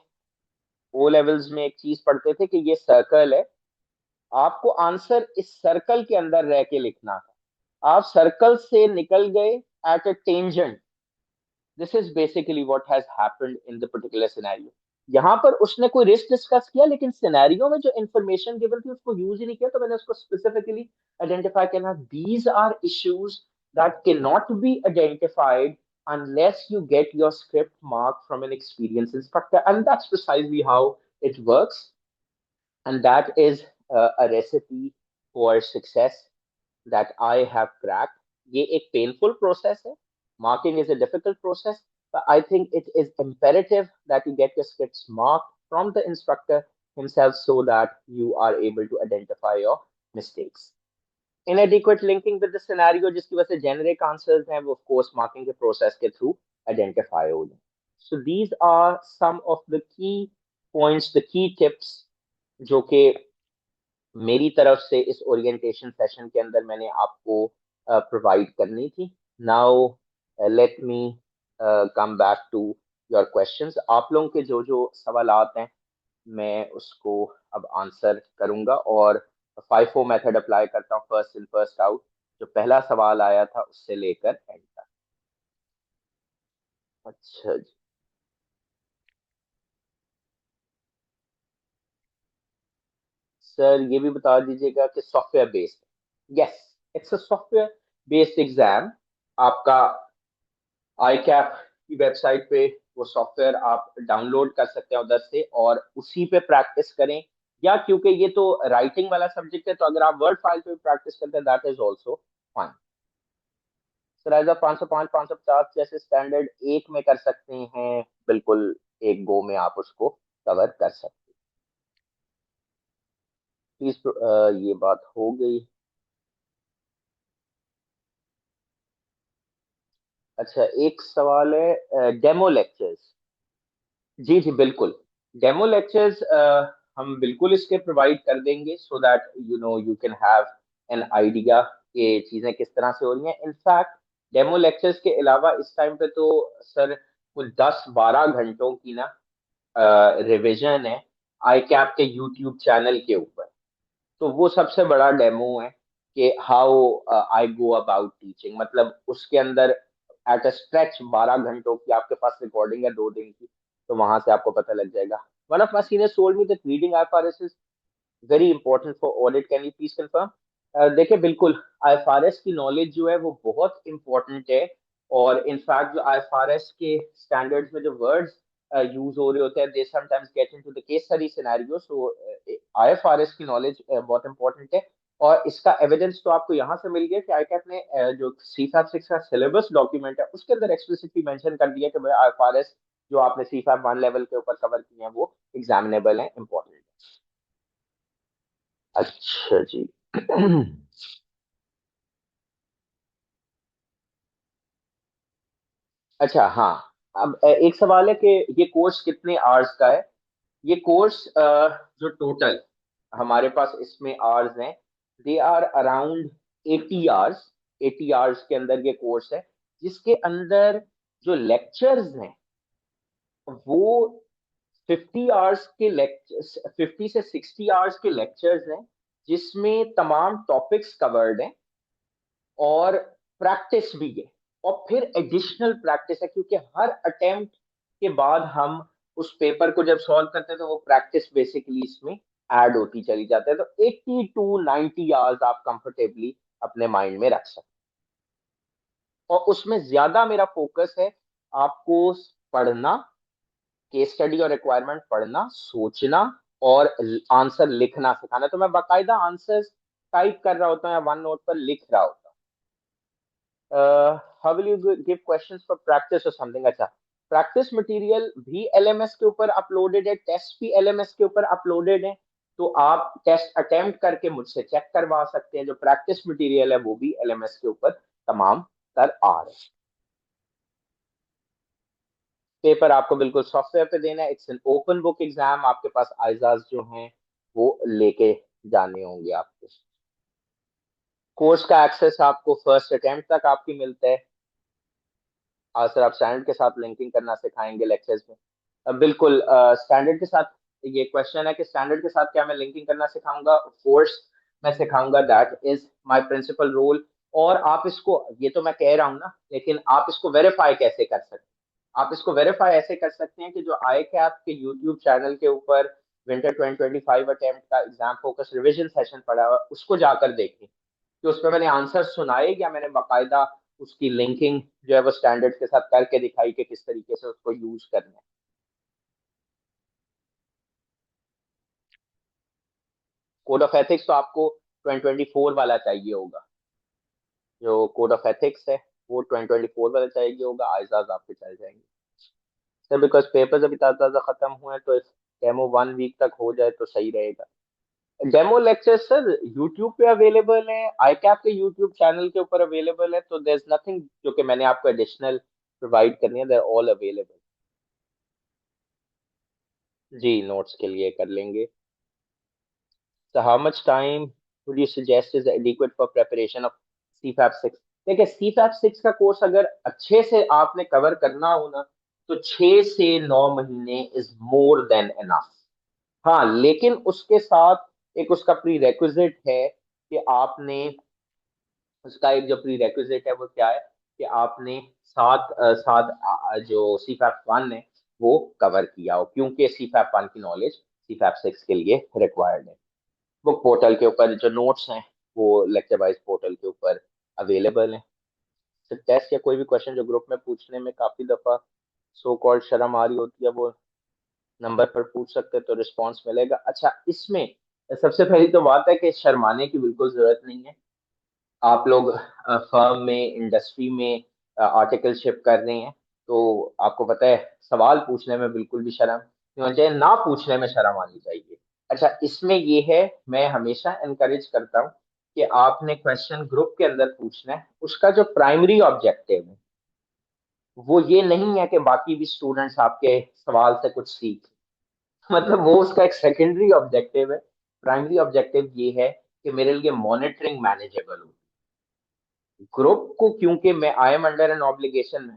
ओ लेवल्स में एक चीज पढ़ते थे कि ये सर्कल है, आपको आंसर इस सर्कल के अंदर रह के लिखना था। आप सर्कल से निकल गए at a tangent. This is basically what has happened in the particular scenario. यहाँ पर उसने कोई रिस्क डिस्कस किया, लेकिन सिनेरियो में जो इंफॉर्मेशन गिवन थी उसको यूज ही नहीं किया। तो मैंने उसको स्पेसिफिकली आइडेंटिफाई करना, these are issues that can not be identified unless you get your script marked from an experienced instructor, and that's precisely how it works. And that is a recipe for success that I have cracked. ये एक painful process है. Marking is a difficult process, but I think it is imperative that you get your scripts marked from the instructor himself so that you are able to identify your mistakes. Inadequate linking with the scenario जिसकी वजह से generic answers हैं, वो of course marking के process के through identify हो जाए. So these are some of the key points, the key tips जो कि मेरी तरफ से इस ओरिएंटेशन सेशन के अंदर मैंने आपको प्रोवाइड करनी थी. Now let me come back to your questions. आप लोगों के जो जो सवालात हैं मैं उसको अब आंसर करूंगा और 5-4 मेथड अप्लाई करता हूँ, फर्स्ट इन फर्स्ट आउट. जो पहला सवाल आया था उससे लेकर एंड तक. अच्छा जी. सर ये भी बता दीजिएगा कि software based. Yes, it's a software based exam. आपका आई कैप की वेबसाइट पे वो सॉफ्टवेयर आप डाउनलोड कर सकते हैं उधर से और उसी पे प्रैक्टिस करें. या क्योंकि ये तो राइटिंग वाला सब्जेक्ट है तो अगर आप वर्ड फाइल पे प्रैक्टिस करते हैं that is also fine. Sir as 505 550 जैसे स्टैंडर्ड एक में कर सकते हैं, बिल्कुल एक गो में आप उसको कवर कर सकते हैं. प्लीज ये बात हो गई. अच्छा, एक सवाल है डेमो लेक्चर्स. जी जी बिल्कुल. डेमो लेक्चर्स हम बिल्कुल इसके प्रोवाइड कर देंगे सो that you can have an idea कि चीजें किस तरह से हो रही हैं. इनफैक्ट डेमो लेक्चर्स के अलावा इस टाइम पे तो सर कुछ 10-12 घंटों की ना रिवीजन है आई कैप के यूट्यूब चैनल के ऊपर. तो वो सबसे बड़ा डेमो है कि how I go about teaching. मतलब उसके अंदर एट अ स्ट्रेच 12 घंटों की आपके पास रिकॉर्डिंग है 2 दिन की. तो वहां से आपको पता लग जाएगा. One of my seniors told me that reading IFRS is very important for audit. Can you please confirm? देखिए बिल्कुल आईएफआरएस की नॉलेज जो है वो बहुत इंपॉर्टेंट है. और इनफैक्ट जो आईएफआरएस के स्टैंडर्ड्स में जो वर्ड्स यूज हो रहे होते हैं they sometimes get into the case study scenario. So IFRS की नॉलेज बहुत इंपॉर्टेंट है. और इसका एविडेंस तो आपको यहाँ से मिल गया कि आईकैप ने जो C56 का सिलेबस डॉक्यूमेंट है उसके अंदर एक्सप्लिसिटली मेंशन कर दिया कि भाई आईएफआरएस जो आपने C51 लेवल के ऊपर कवर किए हैं वो एग्जामिनेबल है, इंपॉर्टेंट. अच्छा जी. अच्छा हाँ. अब एक सवाल है कि ये कोर्स कितने आवर्स का है. ये कोर्स जो टोटल हमारे पास इसमें आवर्स हैं they are around 80 hours. 80 hours के अंदर ये कोर्स है जिसके अंदर जो लेक्चर्स हैं वो 50 आवर्स के लेक्चर्स, 50 से 60 आवर्स के लेक्चर्स हैं जिसमें तमाम टॉपिक्स कवर्ड हैं और प्रैक्टिस भी है. और फिर एडिशनल प्रैक्टिस है क्योंकि हर अटेम्प्ट के बाद हम उस पेपर को जब सॉल्व करते हैं तो वो प्रैक्टिस बेसिकली इसमें ऐड होती चली जाती है. तो 80 to 90 आवर्स आप कंफर्टेबली अपने माइंड में रख सकते हैं. और उसमें ज्यादा मेरा फोकस है आपको पढ़ना, केस स्टडी और रिक्वायरमेंट पढ़ना, सोचना और आंसर लिखना सिखाना. तो मैं बाकायदा आंसर्स टाइप कर रहा होता हूँ या वन नोट पर लिख रहा होता हूँ. How will you give questions for practice और समथिंग. अच्छा, प्रैक्टिस मटेरियल भी एलएमएस के ऊपर अपलोडेड है, टेस्ट भी एलएमएस के ऊपर अपलोडेड है. तो आप टेस्ट अटेम्प्ट करके मुझसे चेक करवा सकते हैं. जो प्रैक्टिस मटेरियल है वो भी एलएमएस के ऊपर तमाम तर आ रहे हैं. पेपर आपको बिल्कुल सॉफ्टवेयर पे देना है. It's an open book exam. आपके पास आइजाज जो हैं वो लेके जाने होंगे आपको. कोर्स का एक्सेस आपको फर्स्ट अटेम्प्ट तक आपकी मिलता है. आज सर आप स्टैंडर्ड के साथ लिंकिंग करना सिखाएंगे लेक्चर्स में. बिल्कुल स्टैंडर्ड के साथ. ये क्वेश्चन है कि स्टैंडर्ड के साथ क्या मैं लिंकिंग करना सिखाऊंगा. कोर्स मैं सिखाऊंगा, that is my principal role. और आप इसको, ये तो मैं कह रहा हूँ ना, लेकिन आप इसको वेरीफाई कैसे कर सकते हैं. आप इसको वेरीफाई ऐसे कर सकते हैं कि जो आई कैप के यूट्यूब चैनल के ऊपर विंटर 2025 अटेम्प्ट का एग्जाम फोकस रिवीजन सेशन पड़ा हुआ है उसको जाकर देखें कि उसमें मैंने आंसर सुनाए या मैंने बाकायदा उसकी लिंकिंग जो है वो स्टैंडर्ड के साथ करके दिखाई कि किस तरीके से उसको यूज करना है. कोड ऑफ एथिक्स तो आपको 2024 वाला चाहिए होगा. जो कोड ऑफ एथिक्स है वो 2024 वाला चाहिए होगा. आइजाज आपके चल जाएंगे सर बिकॉज पेपर्स अभी ताज़ा ताज़ा खत्म हुए हैं तो डेमो 1 वीक तक हो जाए तो सही रहेगा. डेमो लेक्चर सर यूट्यूब पे अवेलेबल है, आई कैप के यूट्यूब चैनल के ऊपर अवेलेबल है. तो देयर इज नथिंग जो कि मैंने आपको एडिशनल प्रोवाइड करनी है. They are all available. जी नोट्स के लिए कर लेंगे। So how much time would you suggest is adequate for preparation of CFAP 6? देखिए CFAP 6 का कोर्स अगर अच्छे से आपने कवर करना हो ना, तो 6 से 9 महीने इज मोर देन एनफ। हाँ, लेकिन उसके साथ एक उसका प्री रेक्विजिट है कि आपने, उसका एक जो प्री रेक्विजिट है वो क्या है कि आपने जो सीफैप 1 है वो कवर किया हो, क्योंकि सीफैप 1 की नॉलेज सीफैप 6 के लिए रिक्वायर्ड है। बुक पोर्टल के ऊपर जो नोट्स हैं वो लेक्चर वाइज पोर्टल के ऊपर अवेलेबल हैं। तो टेस्ट या कोई भी क्वेश्चन जो ग्रुप में पूछने में काफी दफा सो कॉल्ड शर्म आ रही होती है, वो नंबर पर पूछ सकते हैं तो रिस्पॉन्स मिलेगा। अच्छा, इसमें सबसे पहली तो बात है कि शर्माने की बिल्कुल जरूरत नहीं है। आप लोग फर्म में, इंडस्ट्री में आर्टिकलशिप कर रहे हैं, तो आपको पता है सवाल पूछने में बिल्कुल भी शर्म नहीं होनी चाहिए, ना पूछने में शर्म आनी चाहिए। अच्छा, इसमें ये है, मैं हमेशा एनकरेज करता हूँ कि आपने क्वेश्चन ग्रुप के अंदर पूछना है, उसका जो प्राइमरी ऑब्जेक्टिव है वो ये नहीं है कि बाकी भी स्टूडेंट्स आपके सवाल से कुछ सीख, मतलब वो उसका एक सेकेंडरी ऑब्जेक्टिव है। प्राइमरी ऑब्जेक्टिव ये है कि मेरे लिए मॉनिटरिंग मैनेजेबल हो ग्रुप को, क्योंकि मैं I am under an obligation.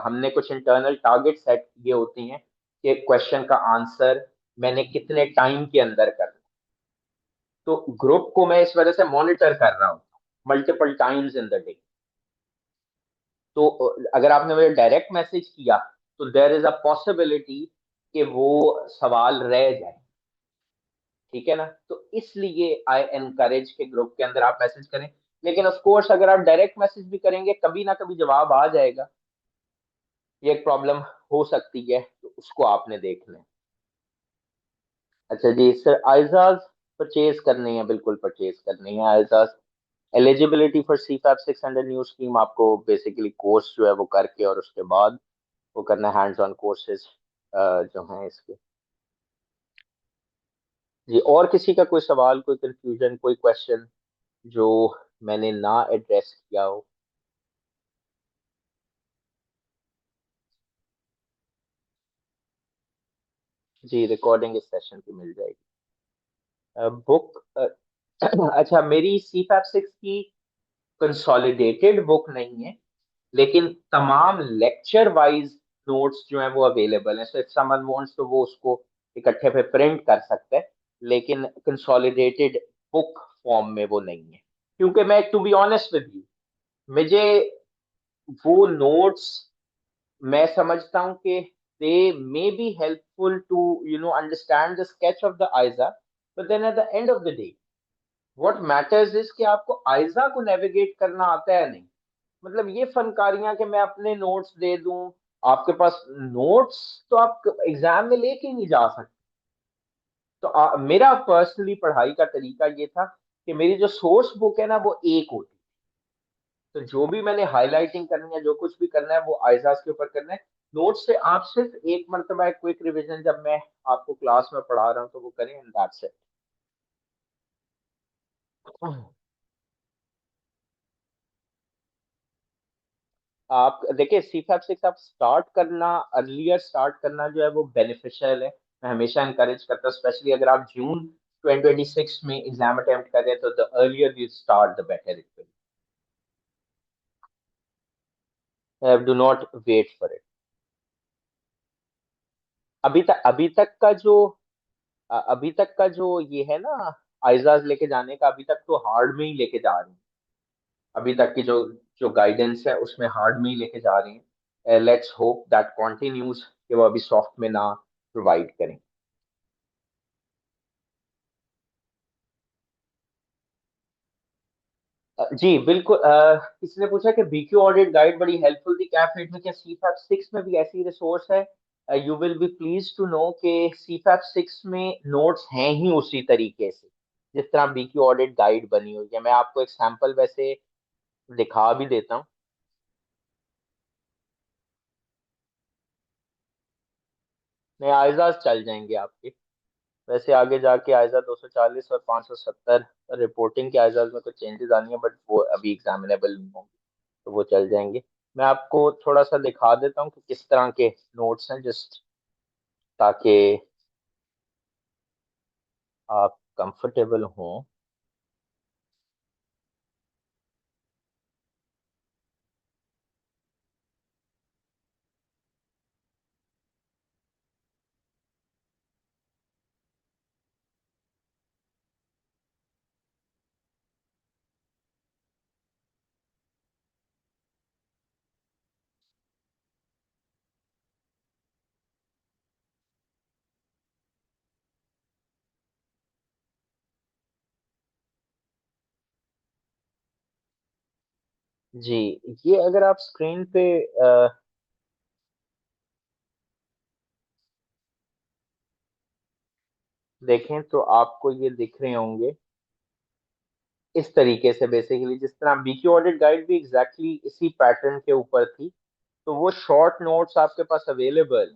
हमने कुछ इंटरनल टारगेट सेट किए होते हैं कि क्वेश्चन का आंसर मैंने कितने टाइम के अंदर करना, तो ग्रुप को मैं इस वजह से मॉनिटर कर रहा हूँ multiple times in the day. तो अगर आपने मुझे डायरेक्ट मैसेज किया तो देर इज अ पॉसिबिलिटी कि वो सवाल रह जाए। ठीक है ना, तो इसलिए आई एनकरेज के ग्रुप के अंदर आप मैसेज करें, लेकिन ऑफ कोर्स अगर आप डायरेक्ट मैसेज भी करेंगे कभी ना कभी जवाब आ जाएगा, ये एक प्रॉब्लम हो सकती है, तो उसको आपने देख लें। अच्छा जी सर, आइजाज परचेज करनी है, बिल्कुल परचेज करनी है ISAs. Eligibility for CFAP 600 new scheme, आपको बेसिकली कोर्स जो है वो करके और उसके बाद वो करना है, हैंड्स ऑन कोर्सेज जो हैं इसके। जी, और किसी का कोई सवाल, कोई कंफ्यूजन, कोई क्वेश्चन जो मैंने ना एड्रेस किया हो? जी, रिकॉर्डिंग इस सेशन की मिल जाएगी। बुक अच्छा, मेरी सी फैप 6 की कंसोलिडेटेड बुक नहीं है, लेकिन तमाम लेक्चर वाइज नोट्स जो हैं वो अवेलेबल हैं। सो इफ समवन वांट्स तो वो उसको इकट्ठे पे प्रिंट कर सकते हैं, लेकिन कंसोलिडेटेड बुक फॉर्म में वो नहीं है, क्योंकि मैं to be honest with you, मुझे वो नोट्स, मैं समझता हूँ कि they may be helpful to understand the sketch of the ISA, but then at the end of the day what matters is कि आपको आइजा को नेविगेट करना आता है नहीं। मतलब ये फनकारियां कि मैं अपने नोट्स दे दूं आपके पास, नोट्स तो आप एग्जाम में लेके नहीं जा सकते। तो मेरा पर्सनली पढ़ाई का तरीका ये था कि मेरी जो सोर्स बुक है ना वो एक होती, तो जो भी मैंने हाईलाइटिंग करनी है, जो कुछ भी करना है वो आइजाज के ऊपर करना है। नोट्स से आप सिर्फ एक मरतबा क्विक रिवीजन जब मैं आपको क्लास में पढ़ा रहा हूँ तो वो करें, एंड दैट्स इट। आप देखिए सी फैप 6 आप स्टार्ट करना, अर्लियर स्टार्ट करना जो है वो बेनिफिशियल है। मैं हमेशा इंकरेज करता हूँ, स्पेशली अगर आप जून 2026 में एग्जाम अटेम्प्ट कर रहे हैं, तो the earlier you start the better it will. Do not wait for it. अभी तक का जो ये है ना, आइजाज लेके जाने का, अभी तक तो हार्ड में ही लेके जा रहे हैं। अभी तक की जो जो गाइडेंस है उसमें हार्ड में ही लेके जा रहे हैं। लेट्स होप दैट कंटिन्यूज कि वो अभी सॉफ्ट में ना प्रोवाइड करें। जी बिल्कुल। किसी ने पूछा कि बीक्यू ऑडिट गाइड बड़ी हेल्पफुल थी कैफेट में, क्या सी फैप 6 में भी ऐसी रिसोर्स है? You will be please to know कि सी फैप 6 में नोट्स हैं ही उसी तरीके से जिस तरह बीक्यू ऑडिट गाइड बनी हुई है। मैं आपको एक सैंपल वैसे दिखा भी देता हूँ। नहीं, आइजाज चल जाएंगे आपके। वैसे आगे जाके आइजा 240 और 570 रिपोर्टिंग के आइजाज में कुछ चेंजेस आनी है, बट वो अभी एग्जामिनेबल नहीं होंगे, तो वो चल जाएंगे। मैं आपको थोड़ा सा दिखा देता हूँ कि किस तरह के नोट्स हैं, जस्ट ताकि आप कंफर्टेबल हो। जी, ये अगर आप स्क्रीन पे देखें तो आपको ये दिख रहे होंगे इस तरीके से। बेसिकली जिस तरह बीक्यू ऑडिट गाइड भी एग्जैक्टली इसी पैटर्न के ऊपर थी, तो वो शॉर्ट नोट्स आपके पास अवेलेबल,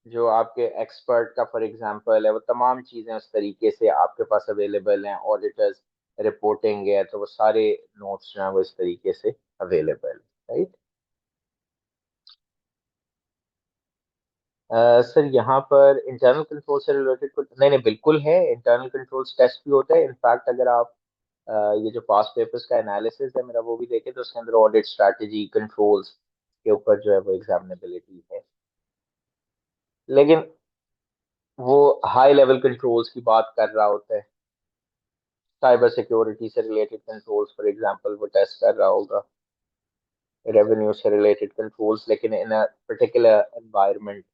जो आपके एक्सपर्ट का फॉर एग्जांपल है, वो तमाम चीजें उस तरीके से आपके पास अवेलेबल हैं। ऑडिटर्स रिपोर्टिंग है तो वो सारे नोट्स जो हैं वो इस तरीके से अवेलेबल, राइट। सर यहाँ पर इंटरनल कंट्रोल से रिलेटेड कुछ नहीं, नहीं बिल्कुल है। इंटरनल कंट्रोल्स टेस्ट भी होता है। इनफैक्ट अगर आप ये जो पास्ट पेपर्स का एनालिसिस है मेरा वो भी देखें तो उसके अंदर ऑडिट स्ट्रैटेजी कंट्रोल्स के ऊपर जो है वो एग्जामिनेबिलिटी है। लेकिन वो हाई लेवल कंट्रोल्स की बात कर रहा होता है। साइबर सिक्योरिटी से रिलेटेड कंट्रोल्स फॉर एग्जांपल वो टेस्ट कर रहा होगा, रेवेन्यू से रिलेटेड कंट्रोल्स, लेकिन इन अ पर्टिकुलर एनवायरनमेंट।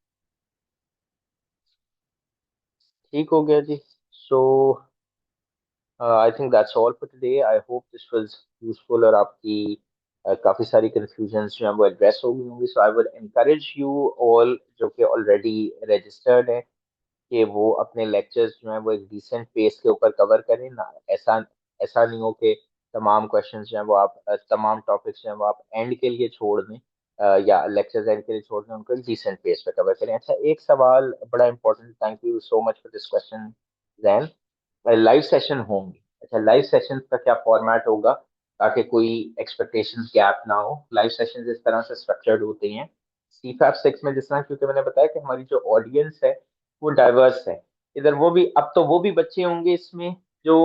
ठीक हो गया जी। So I think that's all for today. I hope this was useful और आपकी काफी सारी कंफ्यूजन्स जो हैं वो एड्रेस हो गई होंगी। So I would encourage you all जो कि ऑलरेडी रजिस्टर्ड हैं कि वो अपने लेक्चर्स जो हैं वो एक डिसेंट पेस के ऊपर कवर करें ना। ऐसा ऐसा नहीं हो कि तमाम क्वेश्चंस जो हैं वो आप तमाम टॉपिक्स जो हैं वो आप एंड के लिए छोड़ दें, या लेक्चर्स एंड के लिए छोड़ दें, उनको एक डिसेंट पेस पे कवर करें। अच्छा, एक सवाल बड़ा important, thank you so much for this question Jain. Live session होंगे, अच्छा लाइव सेशन का क्या फॉर्मेट होगा ताकि कोई एक्सपेक्टेशंस गैप ना हो। लाइव सेशन इस तरह से स्ट्रक्चर्ड होते हैं सी फैप सिक्स में, जिस तरह, क्योंकि मैंने बताया कि हमारी जो ऑडियंस है वो डाइवर्स है। इधर वो भी, अब तो वो भी बच्चे होंगे इसमें जो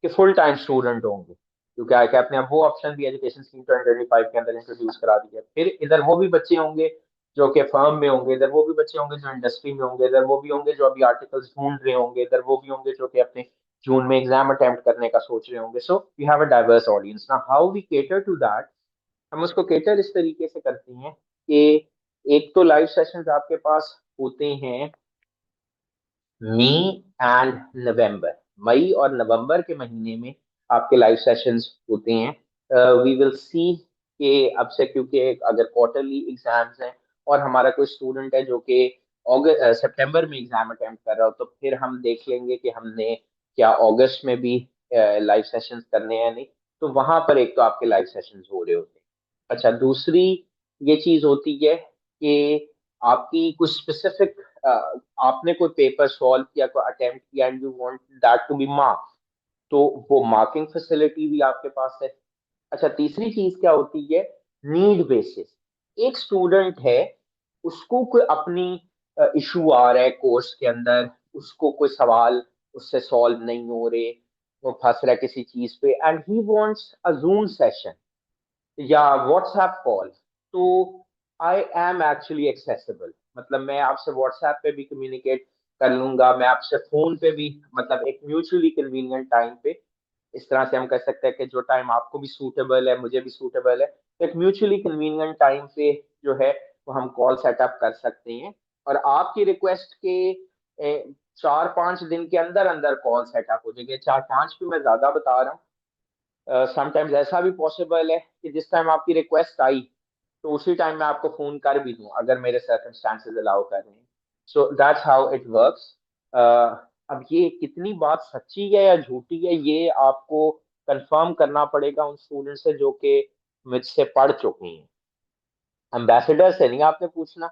कि फुल टाइम स्टूडेंट होंगे, क्योंकि आई कैप ने अब वो ऑप्शन भी एजुकेशन स्कीम 2025 के अंदर इंट्रोड्यूस करा दिया। फिर इधर वो भी बच्चे होंगे जो कि फर्म में होंगे, इधर वो भी बच्चे होंगे जो इंडस्ट्री में होंगे, इधर वो भी होंगे जो अभी आर्टिकल्स ढूंढ रहे होंगे, इधर वो भी होंगे जो कि अपने जून में एग्जाम अटेम्प्ट करने का सोच रहे होंगे। So we have a diverse audience. Now how we cater to that, हम उसको केटर इस तरीके से करते हैं कि एक तो लाइव सेशंस आपके पास होते हैं मई एंड नवंबर, मई और नवंबर के महीने में आपके लाइव सेशंस होते हैं। वी विल सी कि अब से, क्योंकि अगर क्वार्टरली एग्जाम्स हैं और हमारा कोई स्टूडेंट है जो कि अगस्त सितंबर में एग्जाम अटेम्प्ट कर रहा हो, तो फिर हम देख लेंगे कि हमने क्या अगस्त में भी लाइव सेशंस करने हैं नहीं। तो वहां पर एक तो आपके लाइव सेशंस हो रहे होते हैं। अच्छा, दूसरी ये चीज होती है कि आपकी कुछ स्पेसिफिक, आपने कोई पेपर सॉल्व किया, कोई अटेम्प्ट किया and you want that to be mark, तो वो मार्किंग फैसिलिटी भी आपके पास है। अच्छा, तीसरी चीज क्या होती है, नीड बेसिस। एक स्टूडेंट है, उसको कोई अपनी इशू आ रहा है कोर्स के अंदर, उसको कोई सवाल उससे सॉल्व नहीं हो रहे, वो फंस रहा है किसी चीज पे and he wants a Zoom session या व्हाट्सएप कॉल, तो आई एम एक्चुअली एक्सेसिबल। मतलब मैं आपसे व्हाट्सएप पे भी कम्युनिकेट कर लूंगा, मैं आपसे फोन पे भी, मतलब एक म्यूचुअली कन्वीनियंट टाइम पे। इस तरह से हम कह सकते हैं कि जो टाइम आपको भी सूटेबल है मुझे भी सूटेबल है, तो एक म्यूचुअली कन्वीनियंट टाइम पे जो है वो हम कॉल सेटअप कर सकते हैं। और आपकी रिक्वेस्ट के 4-5 दिन के अंदर अंदर कॉल सेटअप हो जाएगी। 4-5 भी मैं ज्यादा बता रहा हूँ। समटाइम्स ऐसा भी पॉसिबल है कि जिस टाइम आपकी रिक्वेस्ट आई तो उसी टाइम मैं आपको फोन कर भी दूं अगर मेरे सर्कमस्टांसेस अलाउ कर रहे हैं। So that's how it works. अब ये कितनी बात सच्ची है या झूठी है ये आपको कंफर्म करना पड़ेगा उन स्टूडेंट से जो कि मुझसे पढ़ चुके हैं। एम्बेसडर से नहीं आपने पूछना,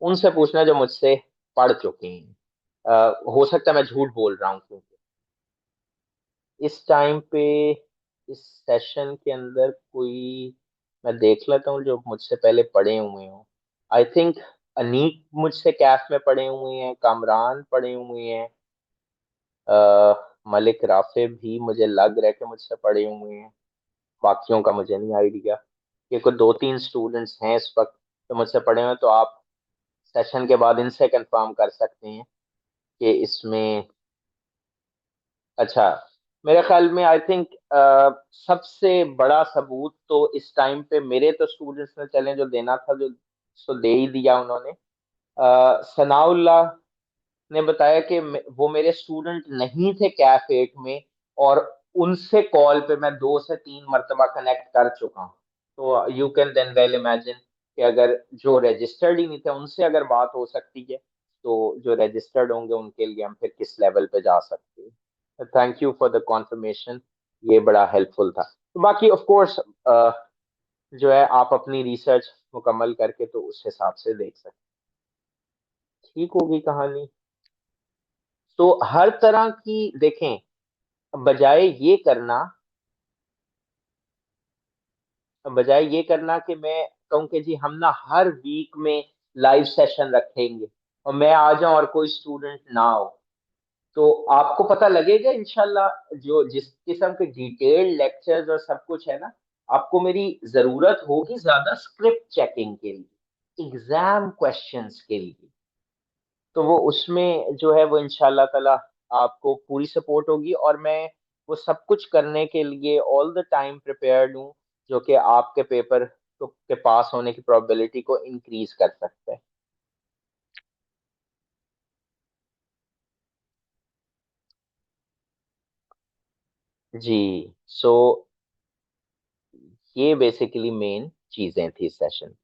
उनसे पूछना जो मुझसे पढ़ चुके हैं। हो सकता है मैं झूठ बोल रहा हूँ, क्योंकि इस टाइम पे इस सेशन के अंदर कोई, मैं देख लेता हूँ जो मुझसे पहले पढ़े हुए हो। आई थिंक अनीक मुझसे कैफ में पढ़े हुए हैं, कामरान पढ़े हुए हैं, मलिक राफे भी मुझे लग रहा है कि मुझसे पढ़े हुए हैं, बाकियों का मुझे नहीं आइडिया। कि कोई दो तीन स्टूडेंट्स हैं इस वक्त तो मुझसे पढ़े हुए हैं, तो आप सेशन के बाद इनसे कंफर्म कर सकते हैं कि इसमें। अच्छा, मेरे ख्याल में आई थिंक सबसे बड़ा सबूत तो इस टाइम पे मेरे तो स्टूडेंट्स ने चले जो देना था, जो सो दे ही दिया उन्होंने। सनाउल्लाह ने बताया कि वो मेरे स्टूडेंट नहीं थे कैफ एट में, और उनसे कॉल पे मैं 2 से 3 मरतबा कनेक्ट कर चुका हूँ। तो you can then well imagine कि अगर जो रजिस्टर्ड ही नहीं थे उनसे अगर बात हो सकती है, तो जो रजिस्टर्ड होंगे उनके लिए हम फिर किस लेवल पे जा सकते हैं। Thank you for the confirmation, ये बड़ा हेल्पफुल था। तो बाकी ऑफ कोर्स जो है आप अपनी रिसर्च मुकम्मल करके तो उस हिसाब से देख सकते हैं। ठीक होगी कहानी। तो हर तरह की देखें, बजाय ये करना बजाय ये करना कि मैं कहूँ कि जी हम ना हर वीक में लाइव सेशन रखेंगे और मैं आ जाऊं और कोई स्टूडेंट ना हो, तो आपको पता लगेगा इंशाल्लाह जो जिस किस्म के डिटेल्ड लेक्चर्स और सब कुछ है ना, आपको मेरी जरूरत होगी ज्यादा स्क्रिप्ट चेकिंग के लिए, एग्जाम क्वेश्चंस के लिए। तो वो उसमें जो है वो इंशाल्लाह ताला आपको पूरी सपोर्ट होगी, और मैं वो सब कुछ करने के लिए ऑल द टाइम प्रिपेयर्ड हूँ, जो कि आपके पेपर के पास होने की प्रोबेबिलिटी को इंक्रीज कर सकता है। जी। सो ये बेसिकली मेन चीजें थी सेशन।